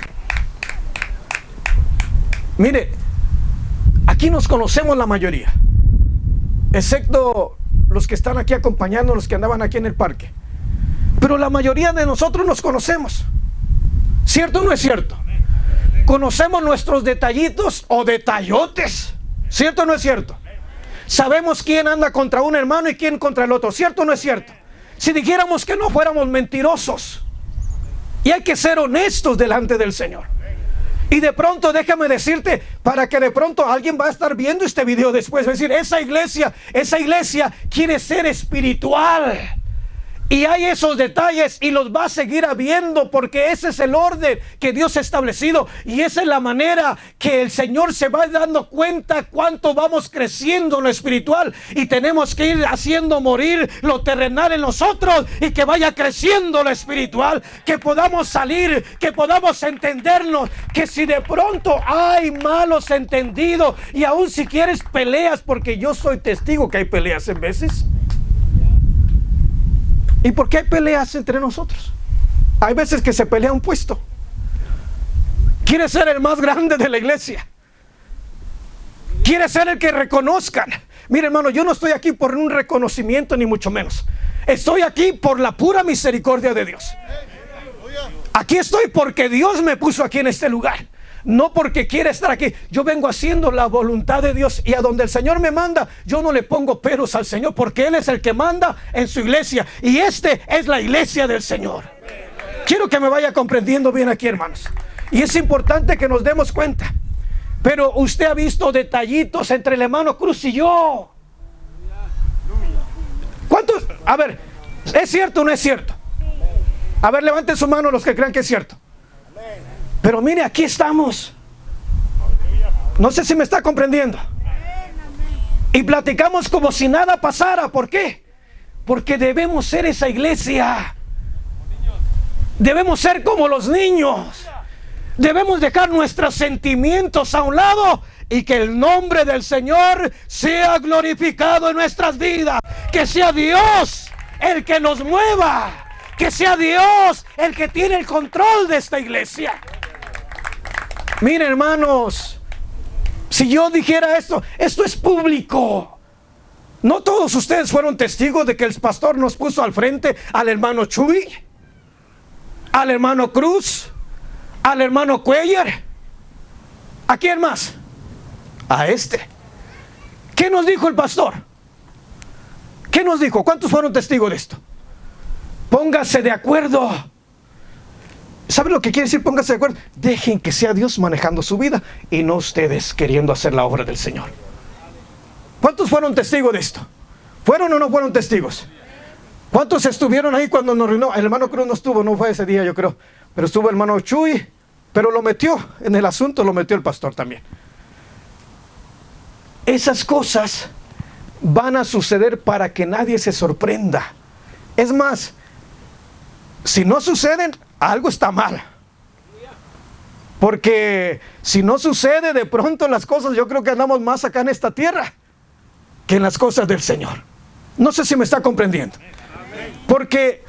Mire, aquí nos conocemos la mayoría, excepto los que están aquí acompañando, los que andaban aquí en el parque. Pero la mayoría de nosotros nos conocemos. ¿Cierto o no es cierto? Conocemos nuestros detallitos o detallotes. ¿Cierto o no es cierto? Sabemos quién anda contra un hermano y quién contra el otro. ¿Cierto o no es cierto? Si dijéramos que no fuéramos mentirosos. Y hay que ser honestos delante del Señor. Y de pronto, déjame decirte, para que de pronto alguien va a estar viendo este video después, va a decir, esa iglesia quiere ser espiritual. Y hay esos detalles y los va a seguir habiendo, porque ese es el orden que Dios ha establecido. Y esa es la manera que el Señor se va dando cuenta cuánto vamos creciendo en lo espiritual. Y tenemos que ir haciendo morir lo terrenal en nosotros y que vaya creciendo lo espiritual. Que podamos salir, que podamos entendernos. Que si de pronto hay malos entendidos y aún si quieres peleas, porque yo soy testigo que hay peleas en veces. ¿Y por qué hay peleas entre nosotros? Hay veces que se pelea un puesto. Quiere ser el más grande de la iglesia. Quiere ser el que reconozcan. Mire, hermano, yo no estoy aquí por un reconocimiento ni mucho menos. Estoy aquí por la pura misericordia de Dios. Aquí estoy porque Dios me puso aquí en este lugar. No porque quiere estar aquí. Yo vengo haciendo la voluntad de Dios, y a donde el Señor me manda, yo no le pongo peros al Señor, porque Él es el que manda en su iglesia, y este es la iglesia del Señor. Quiero que me vaya comprendiendo bien aquí, hermanos. Y es importante que nos demos cuenta. Pero usted ha visto detallitos entre el hermano Cruz y yo. ¿Cuántos? A ver, ¿es cierto o no es cierto? A ver, levanten su mano los que crean que es cierto. Pero mire, aquí estamos. No sé si me está comprendiendo. Y platicamos como si nada pasara. ¿Por qué? Porque debemos ser esa iglesia. Debemos ser como los niños. Debemos dejar nuestros sentimientos a un lado y que el nombre del Señor sea glorificado en nuestras vidas. Que sea Dios el que nos mueva. Que sea Dios el que tiene el control de esta iglesia. Miren, hermanos, si yo dijera esto es público. No todos ustedes fueron testigos de que el pastor nos puso al frente al hermano Chuy, al hermano Cruz, al hermano Cuellar. ¿A quién más? A este. ¿Qué nos dijo el pastor? ¿Qué nos dijo? ¿Cuántos fueron testigos de esto? Póngase de acuerdo. ¿Saben lo que quiere decir póngase de acuerdo? Dejen que sea Dios manejando su vida y no ustedes queriendo hacer la obra del Señor. ¿Cuántos fueron testigos de esto? ¿Fueron o no fueron testigos? ¿Cuántos estuvieron ahí cuando nos reunió? El hermano Cruz no estuvo, no fue ese día yo creo, pero estuvo el hermano Chuy, pero lo metió en el asunto, lo metió el pastor también. Esas cosas van a suceder para que nadie se sorprenda. Es más, si no suceden, algo está mal. Porque si no sucede de pronto las cosas, yo creo que andamos más acá en esta tierra que en las cosas del Señor. No sé si me está comprendiendo. Porque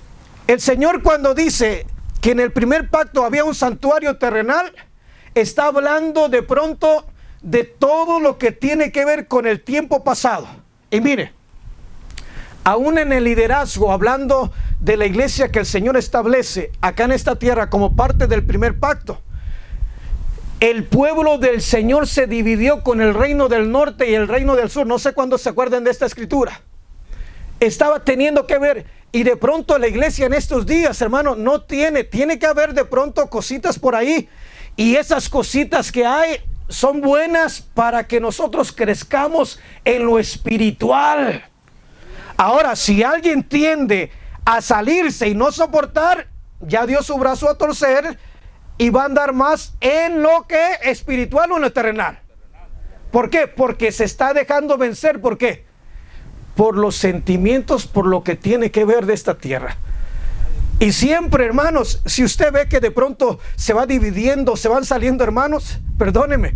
el Señor cuando dice que en el primer pacto había un santuario terrenal, está hablando de pronto de todo lo que tiene que ver con el tiempo pasado. Y mire, aún en el liderazgo, hablando de la iglesia que el Señor establece acá en esta tierra como parte del primer pacto, el pueblo del Señor se dividió con el reino del norte y el reino del sur. No sé cuándo se acuerdan de esta escritura. Estaba teniendo que ver, y de pronto la iglesia en estos días, hermano, no tiene que haber de pronto cositas por ahí, y esas cositas que hay son buenas para que nosotros crezcamos en lo espiritual. Ahora, si alguien tiende a salirse y no soportar, ya dio su brazo a torcer y va a andar más en lo que espiritual o en lo terrenal. ¿Por qué? Porque se está dejando vencer. ¿Por qué? Por los sentimientos, por lo que tiene que ver de esta tierra. Y siempre, hermanos, si usted ve que de pronto se va dividiendo, se van saliendo hermanos, perdóneme,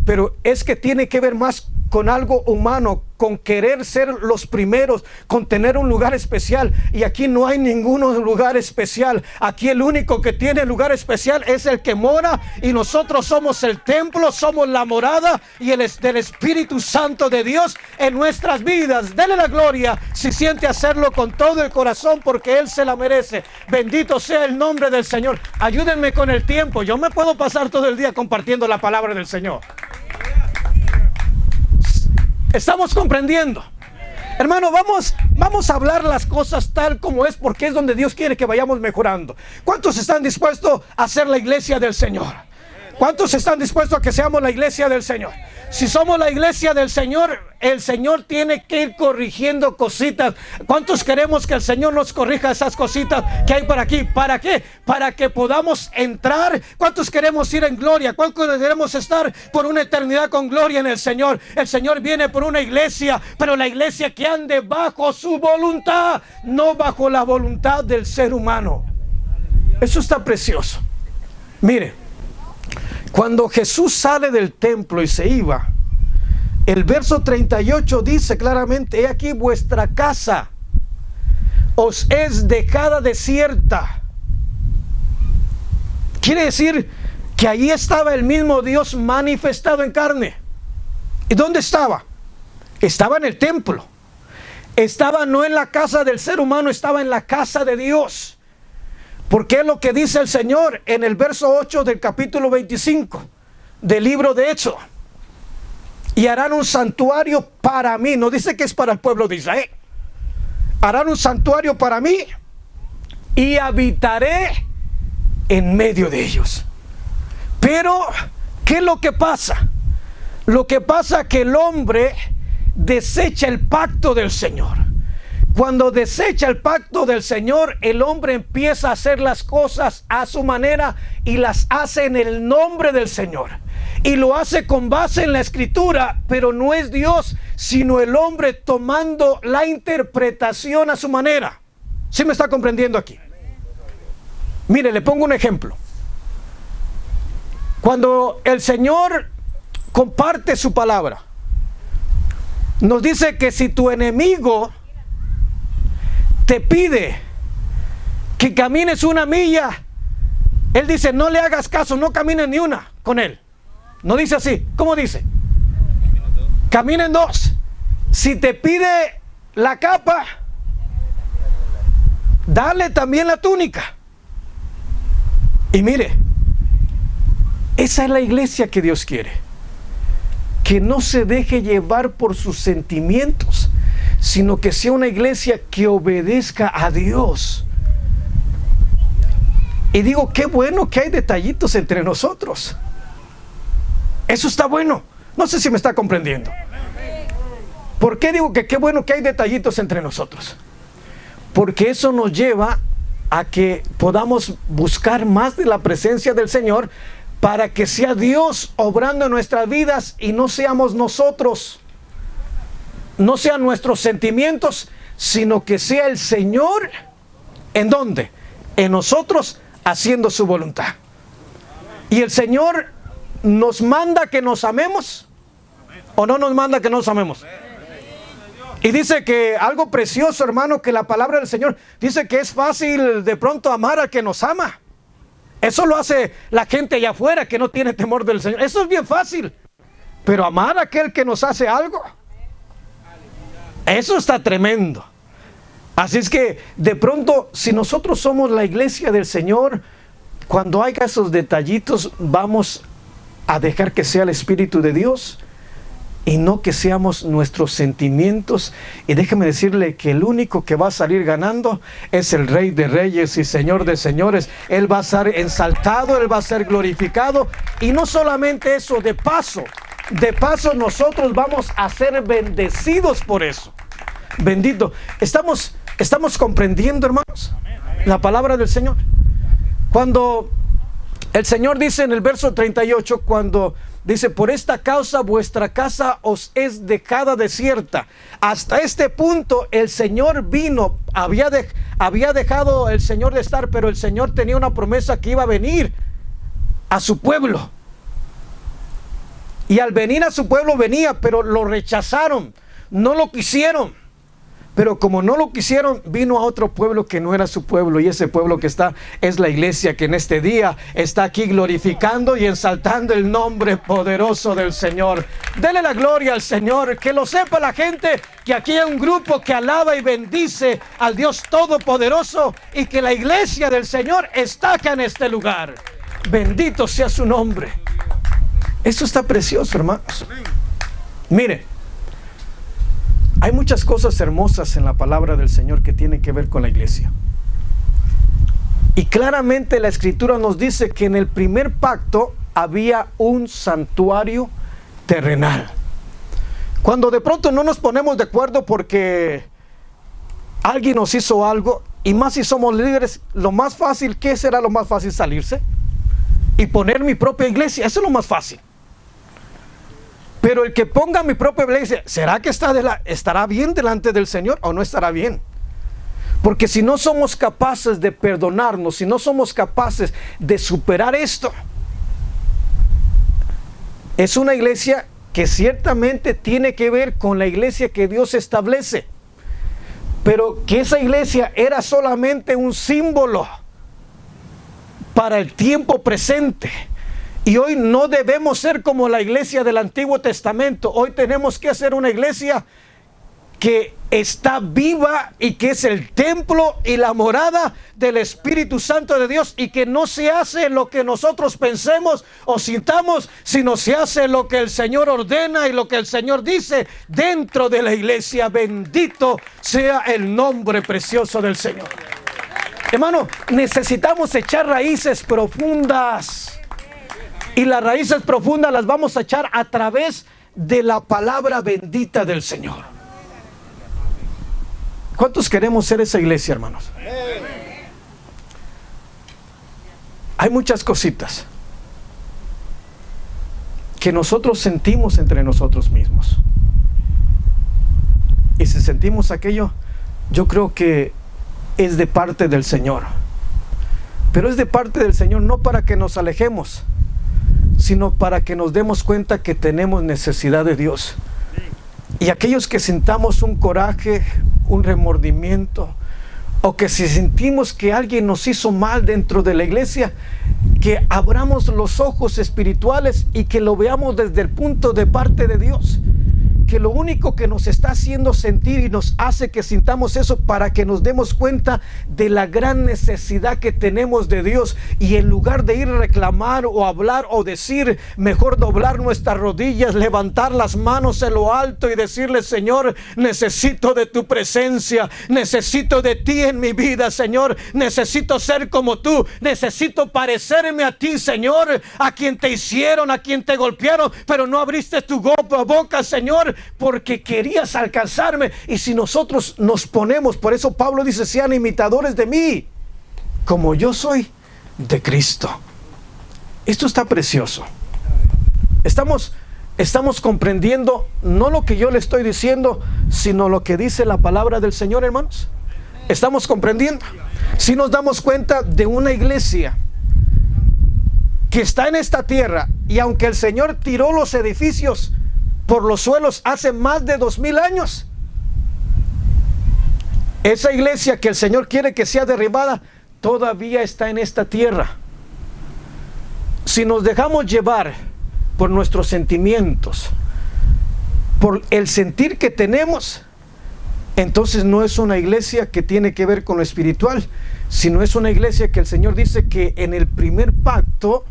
pero es que tiene que ver más con algo humano, con querer ser los primeros, con tener un lugar especial. Y aquí no hay ningún lugar especial. Aquí el único que tiene lugar especial es el que mora, y nosotros somos el templo, somos la morada y el del Espíritu Santo de Dios en nuestras vidas. Dele la gloria si siente hacerlo con todo el corazón, porque Él se la merece. Bendito sea el nombre del Señor. Ayúdenme con el tiempo. Yo me puedo pasar todo el día compartiendo la palabra del Señor. ¿Estamos comprendiendo? Hermano, vamos a hablar las cosas tal como es, porque es donde Dios quiere que vayamos mejorando. ¿Cuántos están dispuestos a ser la iglesia del Señor? ¿Cuántos están dispuestos a que seamos la iglesia del Señor? Si somos la iglesia del Señor, el Señor tiene que ir corrigiendo cositas. ¿Cuántos queremos que el Señor nos corrija esas cositas que hay por aquí? ¿Para qué? Para que podamos entrar. ¿Cuántos queremos ir en gloria? ¿Cuántos queremos estar por una eternidad con gloria en el Señor? El Señor viene por una iglesia, pero la iglesia que ande bajo su voluntad, no bajo la voluntad del ser humano. Eso está precioso. Mire, cuando Jesús sale del templo y se iba, el verso 38 dice claramente: he aquí vuestra casa os es dejada desierta. Quiere decir que allí estaba el mismo Dios manifestado en carne. ¿Y dónde estaba? Estaba en el templo. Estaba no en la casa del ser humano, estaba en la casa de Dios. Porque es lo que dice el Señor en el verso 8 del capítulo 25 del libro de Hechos. Y harán un santuario para mí. No dice que es para el pueblo de Israel. Harán un santuario para mí y habitaré en medio de ellos. Pero, ¿qué es lo que pasa? Lo que pasa es que el hombre desecha el pacto del Señor. Cuando desecha el pacto del Señor, el hombre empieza a hacer las cosas a su manera y las hace en el nombre del Señor. y lo hace con base en la escritura, pero no es Dios, sino el hombre tomando la interpretación a su manera. ¿Sí me está comprendiendo aquí? Mire, le pongo un ejemplo. Cuando el Señor comparte su palabra, nos dice que si tu enemigo te pide que camines 1 milla, Él dice, no le hagas caso, no camines ni una con él. No dice así. ¿Cómo dice? Caminen 2. Si te pide la capa, dale también la túnica. Y mire, esa es la iglesia que Dios quiere. Que no se deje llevar por sus sentimientos, sino que sea una iglesia que obedezca a Dios. Y digo, qué bueno que hay detallitos entre nosotros. Eso está bueno. No sé si me está comprendiendo. ¿Por qué digo que qué bueno que hay detallitos entre nosotros? Porque eso nos lleva a que podamos buscar más de la presencia del Señor, para que sea Dios obrando en nuestras vidas y no seamos nosotros, no sean nuestros sentimientos, sino que sea el Señor. ¿En dónde? En nosotros, haciendo su voluntad. Y el Señor nos manda que nos amemos, ¿o no nos manda que nos amemos? Y dice que algo precioso, hermano, que la palabra del Señor dice que es fácil de pronto amar al que nos ama. Eso lo hace la gente allá afuera que no tiene temor del Señor. Eso es bien fácil. Pero amar a aquel que nos hace algo, eso está tremendo. Así es que de pronto, si nosotros somos la iglesia del Señor, cuando haya esos detallitos, vamos a dejar que sea el Espíritu de Dios y no que seamos nuestros sentimientos. Y déjeme decirle que el único que va a salir ganando es el Rey de Reyes y Señor de Señores. Él va a ser ensalzado, Él va a ser glorificado. Y no solamente eso, de paso nosotros vamos a ser bendecidos por eso. Bendito. Estamos comprendiendo, hermanos, la palabra del Señor. Cuando el Señor dice en el verso 38, cuando dice, por esta causa vuestra casa os es dejada desierta. Hasta este punto el Señor vino, había dejado el Señor de estar, pero el Señor tenía una promesa que iba a venir a su pueblo. Y al venir a su pueblo venía, pero lo rechazaron, no lo quisieron. Pero como no lo quisieron, vino a otro pueblo que no era su pueblo. Y ese pueblo que está es la iglesia que en este día está aquí glorificando y exaltando el nombre poderoso del Señor. Dele la gloria al Señor. Que lo sepa la gente que aquí hay un grupo que alaba y bendice al Dios Todopoderoso, y que la iglesia del Señor está acá en este lugar. Bendito sea su nombre. Eso está precioso, hermanos. Mire, hay muchas cosas hermosas en la palabra del Señor que tienen que ver con la iglesia. Y claramente la Escritura nos dice que en el primer pacto había un santuario terrenal. Cuando de pronto no nos ponemos de acuerdo porque alguien nos hizo algo, y más si somos líderes, lo más fácil, ¿qué será lo más fácil? Salirse y poner mi propia iglesia. Eso es lo más fácil. Pero el que ponga mi propia iglesia, ¿será que estará bien delante del Señor o no estará bien? Porque si no somos capaces de perdonarnos, si no somos capaces de superar esto, es una iglesia que ciertamente tiene que ver con la iglesia que Dios establece, pero que esa iglesia era solamente un símbolo para el tiempo presente. Y hoy no debemos ser como la iglesia del Antiguo Testamento. Hoy tenemos que hacer una iglesia que está viva y que es el templo y la morada del Espíritu Santo de Dios, y que no se hace lo que nosotros pensemos o sintamos, sino se hace lo que el Señor ordena y lo que el Señor dice dentro de la iglesia. Bendito sea el nombre precioso del Señor. Hermano, necesitamos echar raíces profundas. Y las raíces profundas las vamos a echar a través de la palabra bendita del Señor. ¿Cuántos queremos ser esa iglesia, hermanos? Hay muchas cositas que nosotros sentimos entre nosotros mismos. Y si sentimos aquello, yo creo que es de parte del Señor. Pero es de parte del Señor no para que nos alejemos, sino para que nos demos cuenta que tenemos necesidad de Dios. Y aquellos que sintamos un coraje, un remordimiento, o que si sentimos que alguien nos hizo mal dentro de la iglesia, que abramos los ojos espirituales y que lo veamos desde el punto de parte de Dios. Que lo único que nos está haciendo sentir y nos hace que sintamos eso para que nos demos cuenta de la gran necesidad que tenemos de Dios, y en lugar de ir a reclamar o hablar o decir, mejor doblar nuestras rodillas, levantar las manos en lo alto y decirle: Señor, necesito de tu presencia, necesito de ti en mi vida, Señor, necesito ser como tú, necesito parecerme a ti, Señor, a quien te hicieron, a quien te golpearon, pero no abriste tu boca, Señor, porque querías alcanzarme. Y si nosotros nos ponemos, por eso Pablo dice: sean imitadores de mí, como yo soy de Cristo. Esto está precioso. Estamos comprendiendo no lo que yo le estoy diciendo, sino lo que dice la palabra del Señor, hermanos. ¿Estamos comprendiendo? Si nos damos cuenta de una iglesia que está en esta tierra, y aunque el Señor tiró los edificios por los suelos hace más de 2000 años, esa iglesia que el Señor quiere que sea derribada todavía está en esta tierra. Si nos dejamos llevar por nuestros sentimientos, por el sentir que tenemos, entonces no es una iglesia que tiene que ver con lo espiritual, sino es una iglesia que el Señor dice que en el primer pacto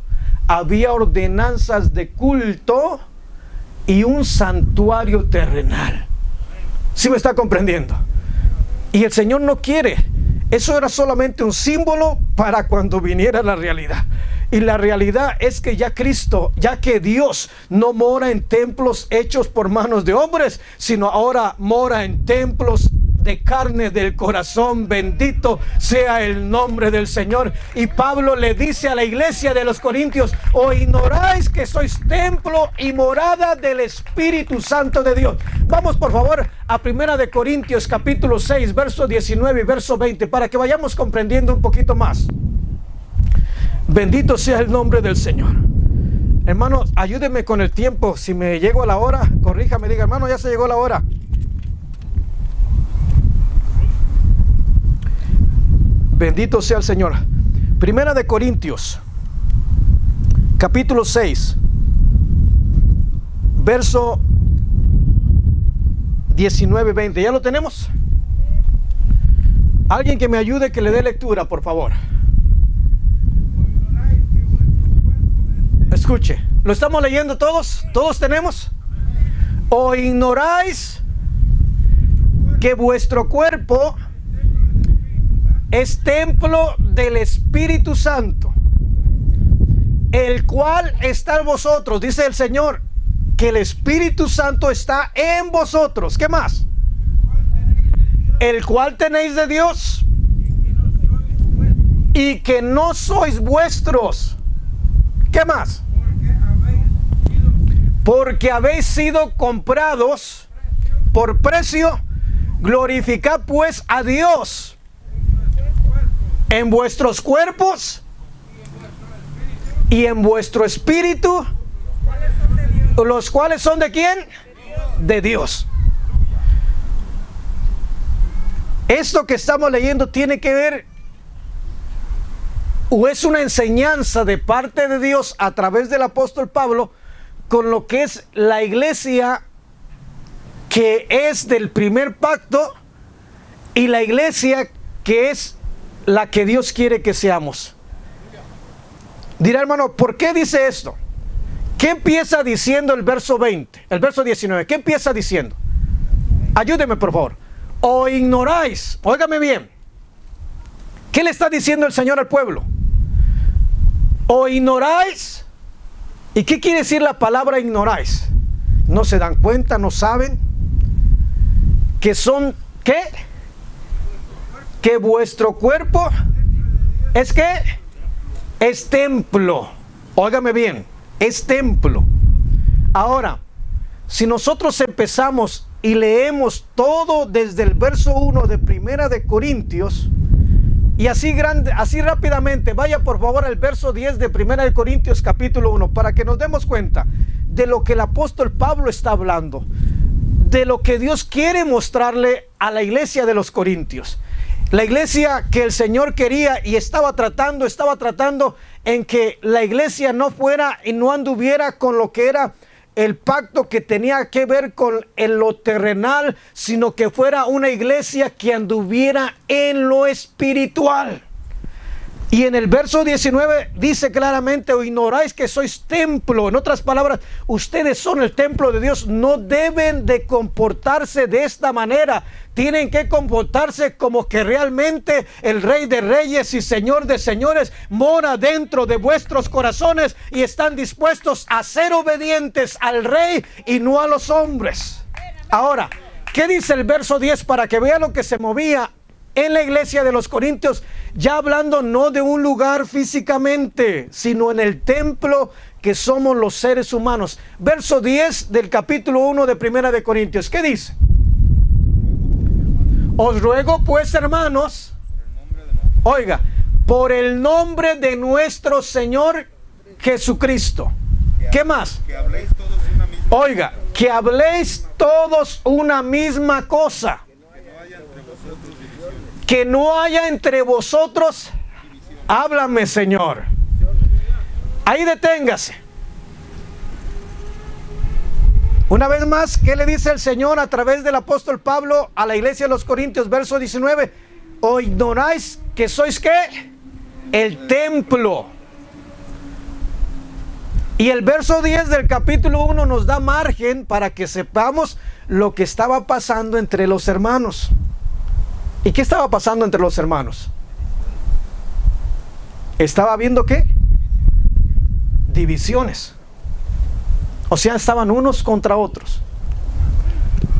había ordenanzas de culto y un santuario terrenal. ¿Sí me está comprendiendo? Y el Señor no quiere. Eso era solamente un símbolo para cuando viniera la realidad. Y la realidad es que ya Cristo, ya que Dios no mora en templos hechos por manos de hombres, sino ahora mora en templos de carne del corazón. Bendito sea el nombre del Señor. Y Pablo le dice a la iglesia de los Corintios: ¿o ignoráis que sois templo y morada del Espíritu Santo de Dios? Vamos por favor a 1 de Corintios capítulo 6, verso 19 y verso 20, para que vayamos comprendiendo un poquito más. Bendito sea el nombre del Señor. Hermano, ayúdeme con el tiempo. Si me llego a la hora, corríjame, diga: hermano, ya se llegó la hora. Bendito sea el Señor. 1 de Corintios capítulo 6, verso 19 y 20. ¿Ya lo tenemos? Alguien que me ayude, que le dé lectura, por favor. Escuche, ¿lo estamos leyendo todos? ¿Todos tenemos? ¿O ignoráis que vuestro cuerpo es templo del Espíritu Santo, el cual está en vosotros? Dice el Señor que el Espíritu Santo está en vosotros. ¿Qué más? El cual tenéis de Dios y que no sois vuestros. ¿Qué más? Porque habéis sido comprados por precio. Glorificad pues a Dios en vuestros cuerpos y en vuestro espíritu, los cuales son ¿de quién? De Dios. Esto que estamos leyendo tiene que ver, o es una enseñanza de parte de Dios a través del apóstol Pablo, con lo que es la iglesia que es del primer pacto y la iglesia que es la que Dios quiere que seamos. Dirá, hermano, ¿por qué dice esto? ¿Qué empieza diciendo el verso 20? El verso 19, ¿qué empieza diciendo? Ayúdeme por favor. ¿O ignoráis? Óigame bien. ¿Qué le está diciendo el Señor al pueblo? ¿O ignoráis? ¿Y qué quiere decir la palabra ignoráis? ¿No se dan cuenta? ¿No saben? ¿Que son qué? Que vuestro cuerpo es ¿qué? Es templo. Óigame bien, es templo. Ahora, si nosotros empezamos y leemos todo desde el verso 1 de Primera de Corintios, y así rápidamente, vaya por favor al verso 10 de Primera de Corintios capítulo 1, para que nos demos cuenta de lo que el apóstol Pablo está hablando, de lo que Dios quiere mostrarle a la iglesia de los Corintios. La iglesia que el Señor quería y estaba tratando en que la iglesia no fuera y no anduviera con lo que era el pacto que tenía que ver con lo terrenal, sino que fuera una iglesia que anduviera en lo espiritual. Y en el verso 19 dice claramente: o ignoráis que sois templo. En otras palabras, ustedes son el templo de Dios. No deben de comportarse de esta manera. Tienen que comportarse como que realmente el Rey de Reyes y Señor de Señores mora dentro de vuestros corazones y están dispuestos a ser obedientes al Rey y no a los hombres. Ahora, ¿qué dice el verso 10? Para que vea lo que se movía en la iglesia de los Corintios, ya hablando no de un lugar físicamente, sino en el templo que somos los seres humanos. Verso 10 del capítulo 1 de Primera de Corintios, ¿qué dice? Os ruego pues, hermanos, oiga, por el nombre de nuestro Señor Jesucristo. ¿Qué más? Que habléis todos una misma. Oiga, que habléis todos una misma cosa. Que no haya entre vosotros, háblame, Señor. Ahí deténgase. Una vez más, ¿qué le dice el Señor a través del apóstol Pablo a la iglesia de los Corintios? Verso 19. ¿O ignoráis que sois qué? El templo. Y el verso 10 del capítulo 1 nos da margen para que sepamos lo que estaba pasando entre los hermanos. ¿Y qué estaba pasando entre los hermanos? ¿Estaba habiendo qué? Divisiones. O sea, estaban unos contra otros.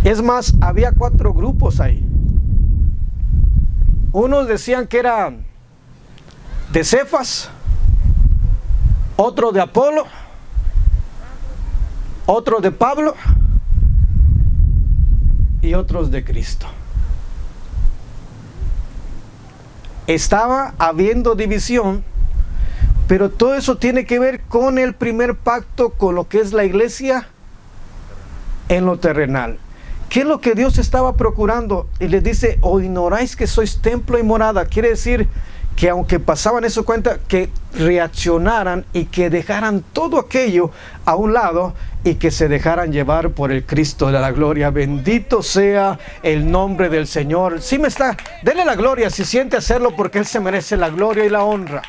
Es más, había 4 grupos ahí. Unos decían que eran de Cefas, otro de Apolo, otro de Pablo y otros de Cristo. Estaba habiendo división, pero todo eso tiene que ver con el primer pacto, con lo que es la iglesia en lo terrenal. ¿Qué es lo que Dios estaba procurando? Y les dice: o ignoráis que sois templo y morada. Quiere decir que aunque pasaban eso cuenta, que reaccionaran y que dejaran todo aquello a un lado y que se dejaran llevar por el Cristo de la gloria. Bendito sea el nombre del Señor. Si me está, denle la gloria si siente hacerlo, porque Él se merece la gloria y la honra.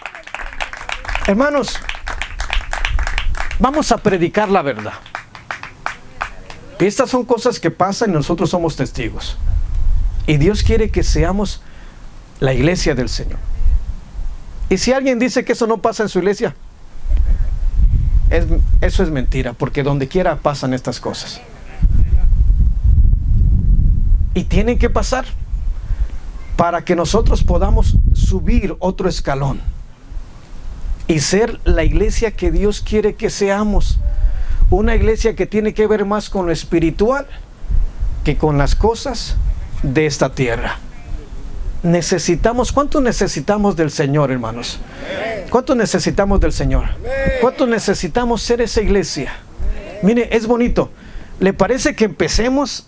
Hermanos, vamos a predicar la verdad. Y estas son cosas que pasan y nosotros somos testigos. Y Dios quiere que seamos la iglesia del Señor. Y si alguien dice que eso no pasa en su iglesia, eso es mentira, porque donde quiera pasan estas cosas. Y tienen que pasar para que nosotros podamos subir otro escalón y ser la iglesia que Dios quiere que seamos. Una iglesia que tiene que ver más con lo espiritual que con las cosas de esta tierra. ¿Cuánto necesitamos del Señor, hermanos? ¿Cuánto necesitamos del Señor? ¿Cuánto necesitamos ser esa iglesia? Mire, es bonito. ¿Le parece que empecemos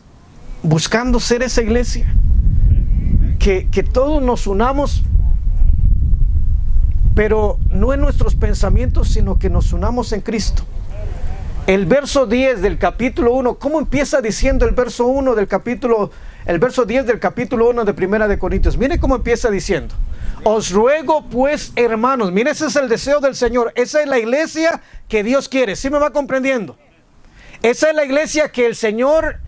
buscando ser esa iglesia? Que todos nos unamos, pero no en nuestros pensamientos, sino que nos unamos en Cristo. El verso 10 del capítulo 1, ¿cómo empieza diciendo el verso 1 del capítulo, el verso 10 del capítulo 1 de Primera de Corintios? Mire cómo empieza diciendo: os ruego pues, hermanos. Mire, ese es el deseo del Señor. Esa es la iglesia que Dios quiere. ¿Sí me va comprendiendo? Esa es la iglesia que el Señor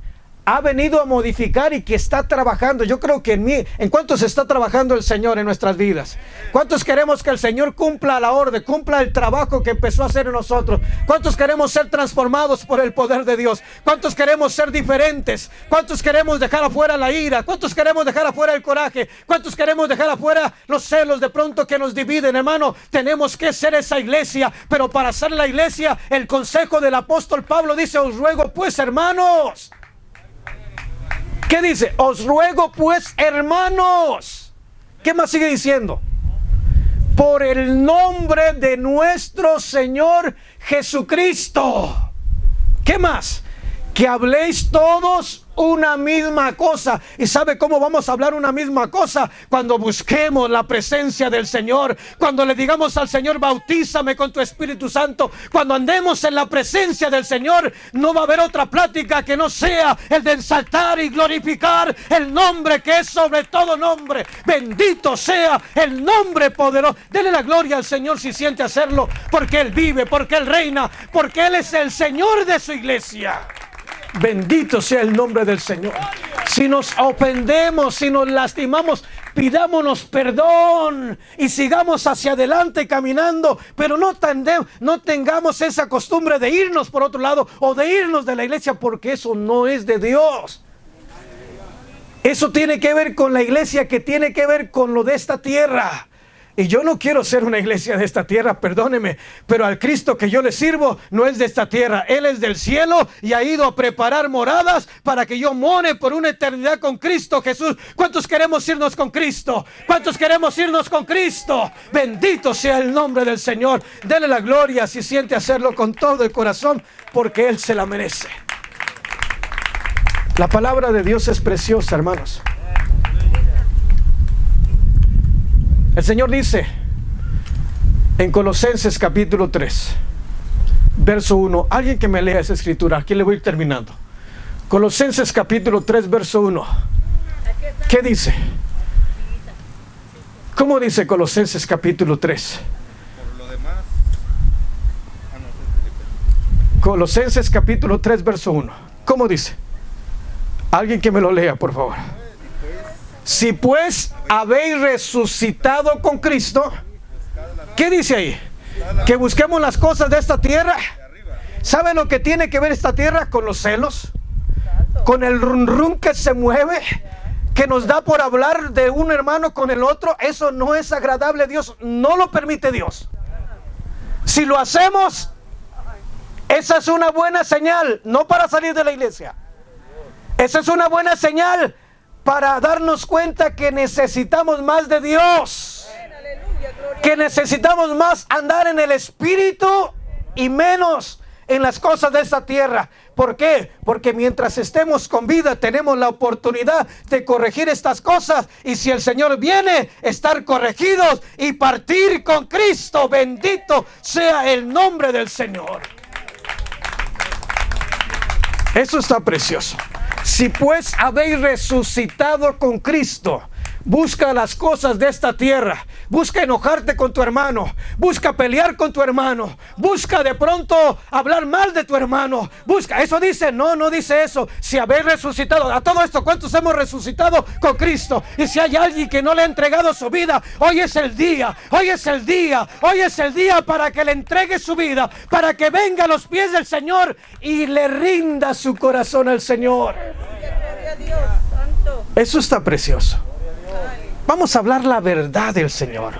ha venido a modificar y que está trabajando. Yo creo que ¿en cuántos está trabajando el Señor en nuestras vidas? ¿Cuántos queremos que el Señor cumpla la orden, cumpla el trabajo que empezó a hacer en nosotros? ¿Cuántos queremos ser transformados por el poder de Dios? ¿Cuántos queremos ser diferentes? ¿Cuántos queremos dejar afuera la ira? ¿Cuántos queremos dejar afuera el coraje? ¿Cuántos queremos dejar afuera los celos de pronto que nos dividen, hermano? Tenemos que ser esa iglesia, pero para ser la iglesia, el consejo del apóstol Pablo dice: os ruego pues, hermanos. ¿Qué dice? Os ruego pues, hermanos. ¿Qué más sigue diciendo? Por el nombre de nuestro Señor Jesucristo. ¿Qué más? Que habléis todos una misma cosa. ¿Y sabe cómo vamos a hablar una misma cosa? Cuando busquemos la presencia del Señor, cuando le digamos al Señor: bautízame con tu Espíritu Santo. Cuando andemos en la presencia del Señor, no va a haber otra plática que no sea el de exaltar y glorificar el nombre que es sobre todo nombre. Bendito sea el nombre poderoso. Dele la gloria al Señor si siente hacerlo, porque Él vive, porque Él reina, porque Él es el Señor de su iglesia. Bendito sea el nombre del Señor. Si nos ofendemos, si nos lastimamos, pidámonos perdón y sigamos hacia adelante caminando, pero no tengamos esa costumbre de irnos por otro lado o de irnos de la iglesia, porque eso no es de Dios. Eso tiene que ver con la iglesia, que tiene que ver con lo de esta tierra. Y yo no quiero ser una iglesia de esta tierra, perdóneme, pero al Cristo que yo le sirvo no es de esta tierra. Él es del cielo y ha ido a preparar moradas para que yo more por una eternidad con Cristo Jesús. ¿Cuántos queremos irnos con Cristo? ¿Cuántos queremos irnos con Cristo? Bendito sea el nombre del Señor. Dele la gloria si siente hacerlo con todo el corazón, porque Él se la merece. La palabra de Dios es preciosa, hermanos. El Señor dice en Colosenses capítulo 3, verso 1. Alguien que me lea esa escritura. Aquí le voy a ir terminando. Colosenses capítulo 3, verso 1. ¿Qué dice? ¿Cómo dice Colosenses capítulo 3? Por lo demás, Colosenses capítulo 3, verso 1. ¿Cómo dice? Alguien que me lo lea, por favor. Si pues habéis resucitado con Cristo, ¿qué dice ahí? Que busquemos las cosas de esta tierra. ¿Sabe lo que tiene que ver esta tierra? Con los celos, con el run que se mueve, que nos da por hablar de un hermano con el otro. Eso no es agradable a Dios, no lo permite Dios. Si lo hacemos, esa es una buena señal, no para salir de la iglesia. Esa es una buena señal para darnos cuenta que necesitamos más de Dios, que necesitamos más andar en el Espíritu y menos en las cosas de esta tierra. ¿Por qué? Porque mientras estemos con vida tenemos la oportunidad de corregir estas cosas, y si el Señor viene, estar corregidos y partir con Cristo. Bendito sea el nombre del Señor. Eso está precioso. Si pues habéis resucitado con Cristo, busca las cosas de esta tierra. Busca enojarte con tu hermano. Busca pelear con tu hermano. Busca de pronto hablar mal de tu hermano. Busca, eso dice, no dice eso. Si habéis resucitado, a todo esto, ¿cuántos hemos resucitado con Cristo? Y si hay alguien que no le ha entregado su vida, hoy es el día, hoy es el día, hoy es el día para que le entregue su vida, para que venga a los pies del Señor y le rinda su corazón al Señor. Eso está precioso. Vamos a hablar la verdad del Señor.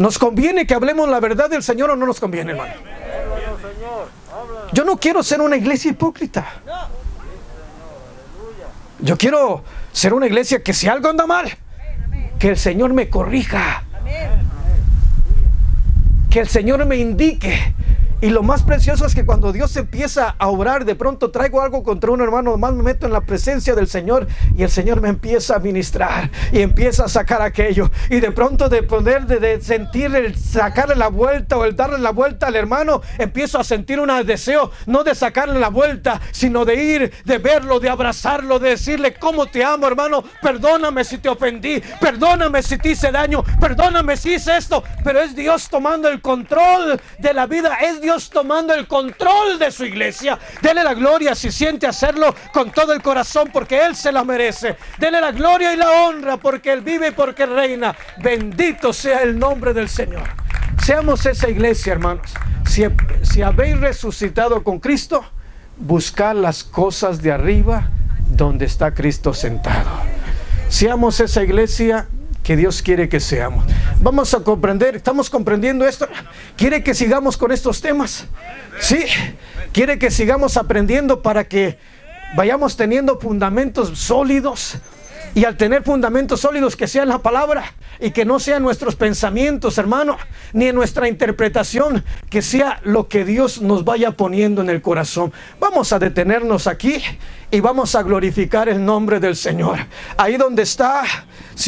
¿Nos conviene que hablemos la verdad del Señor o no nos conviene, hermano? Yo no quiero ser una iglesia hipócrita. Yo quiero ser una iglesia que si algo anda mal, que el Señor me corrija, que el Señor me indique. Y lo más precioso es que cuando Dios empieza a obrar, de pronto traigo algo contra un hermano, nomás me meto en la presencia del Señor y el Señor me empieza a ministrar y empieza a sacar aquello, y de pronto de sentir el sacarle la vuelta o el darle la vuelta al hermano, empiezo a sentir un deseo, no de sacarle la vuelta, sino de ir, de verlo, de abrazarlo, de decirle: cómo te amo, hermano, perdóname si te ofendí, perdóname si te hice daño, perdóname si hice esto. Pero es Dios tomando el control de la vida, es Dios Dios tomando el control de su iglesia. Dele la gloria si siente hacerlo con todo el corazón, porque Él se la merece. Dele la gloria y la honra, porque Él vive y porque reina. Bendito sea el nombre del Señor. Seamos esa iglesia, hermanos. Si habéis resucitado con Cristo, buscad las cosas de arriba, donde está Cristo sentado. Seamos esa iglesia que Dios quiere que seamos. Vamos a comprender, ¿estamos comprendiendo esto? ¿Quiere que sigamos con estos temas? ¿Sí? ¿Quiere que sigamos aprendiendo para que vayamos teniendo fundamentos sólidos? Y al tener fundamentos sólidos, que sean la palabra y que no sean nuestros pensamientos, hermano, ni en nuestra interpretación, que sea lo que Dios nos vaya poniendo en el corazón. Vamos a detenernos aquí y vamos a glorificar el nombre del Señor. Ahí donde está,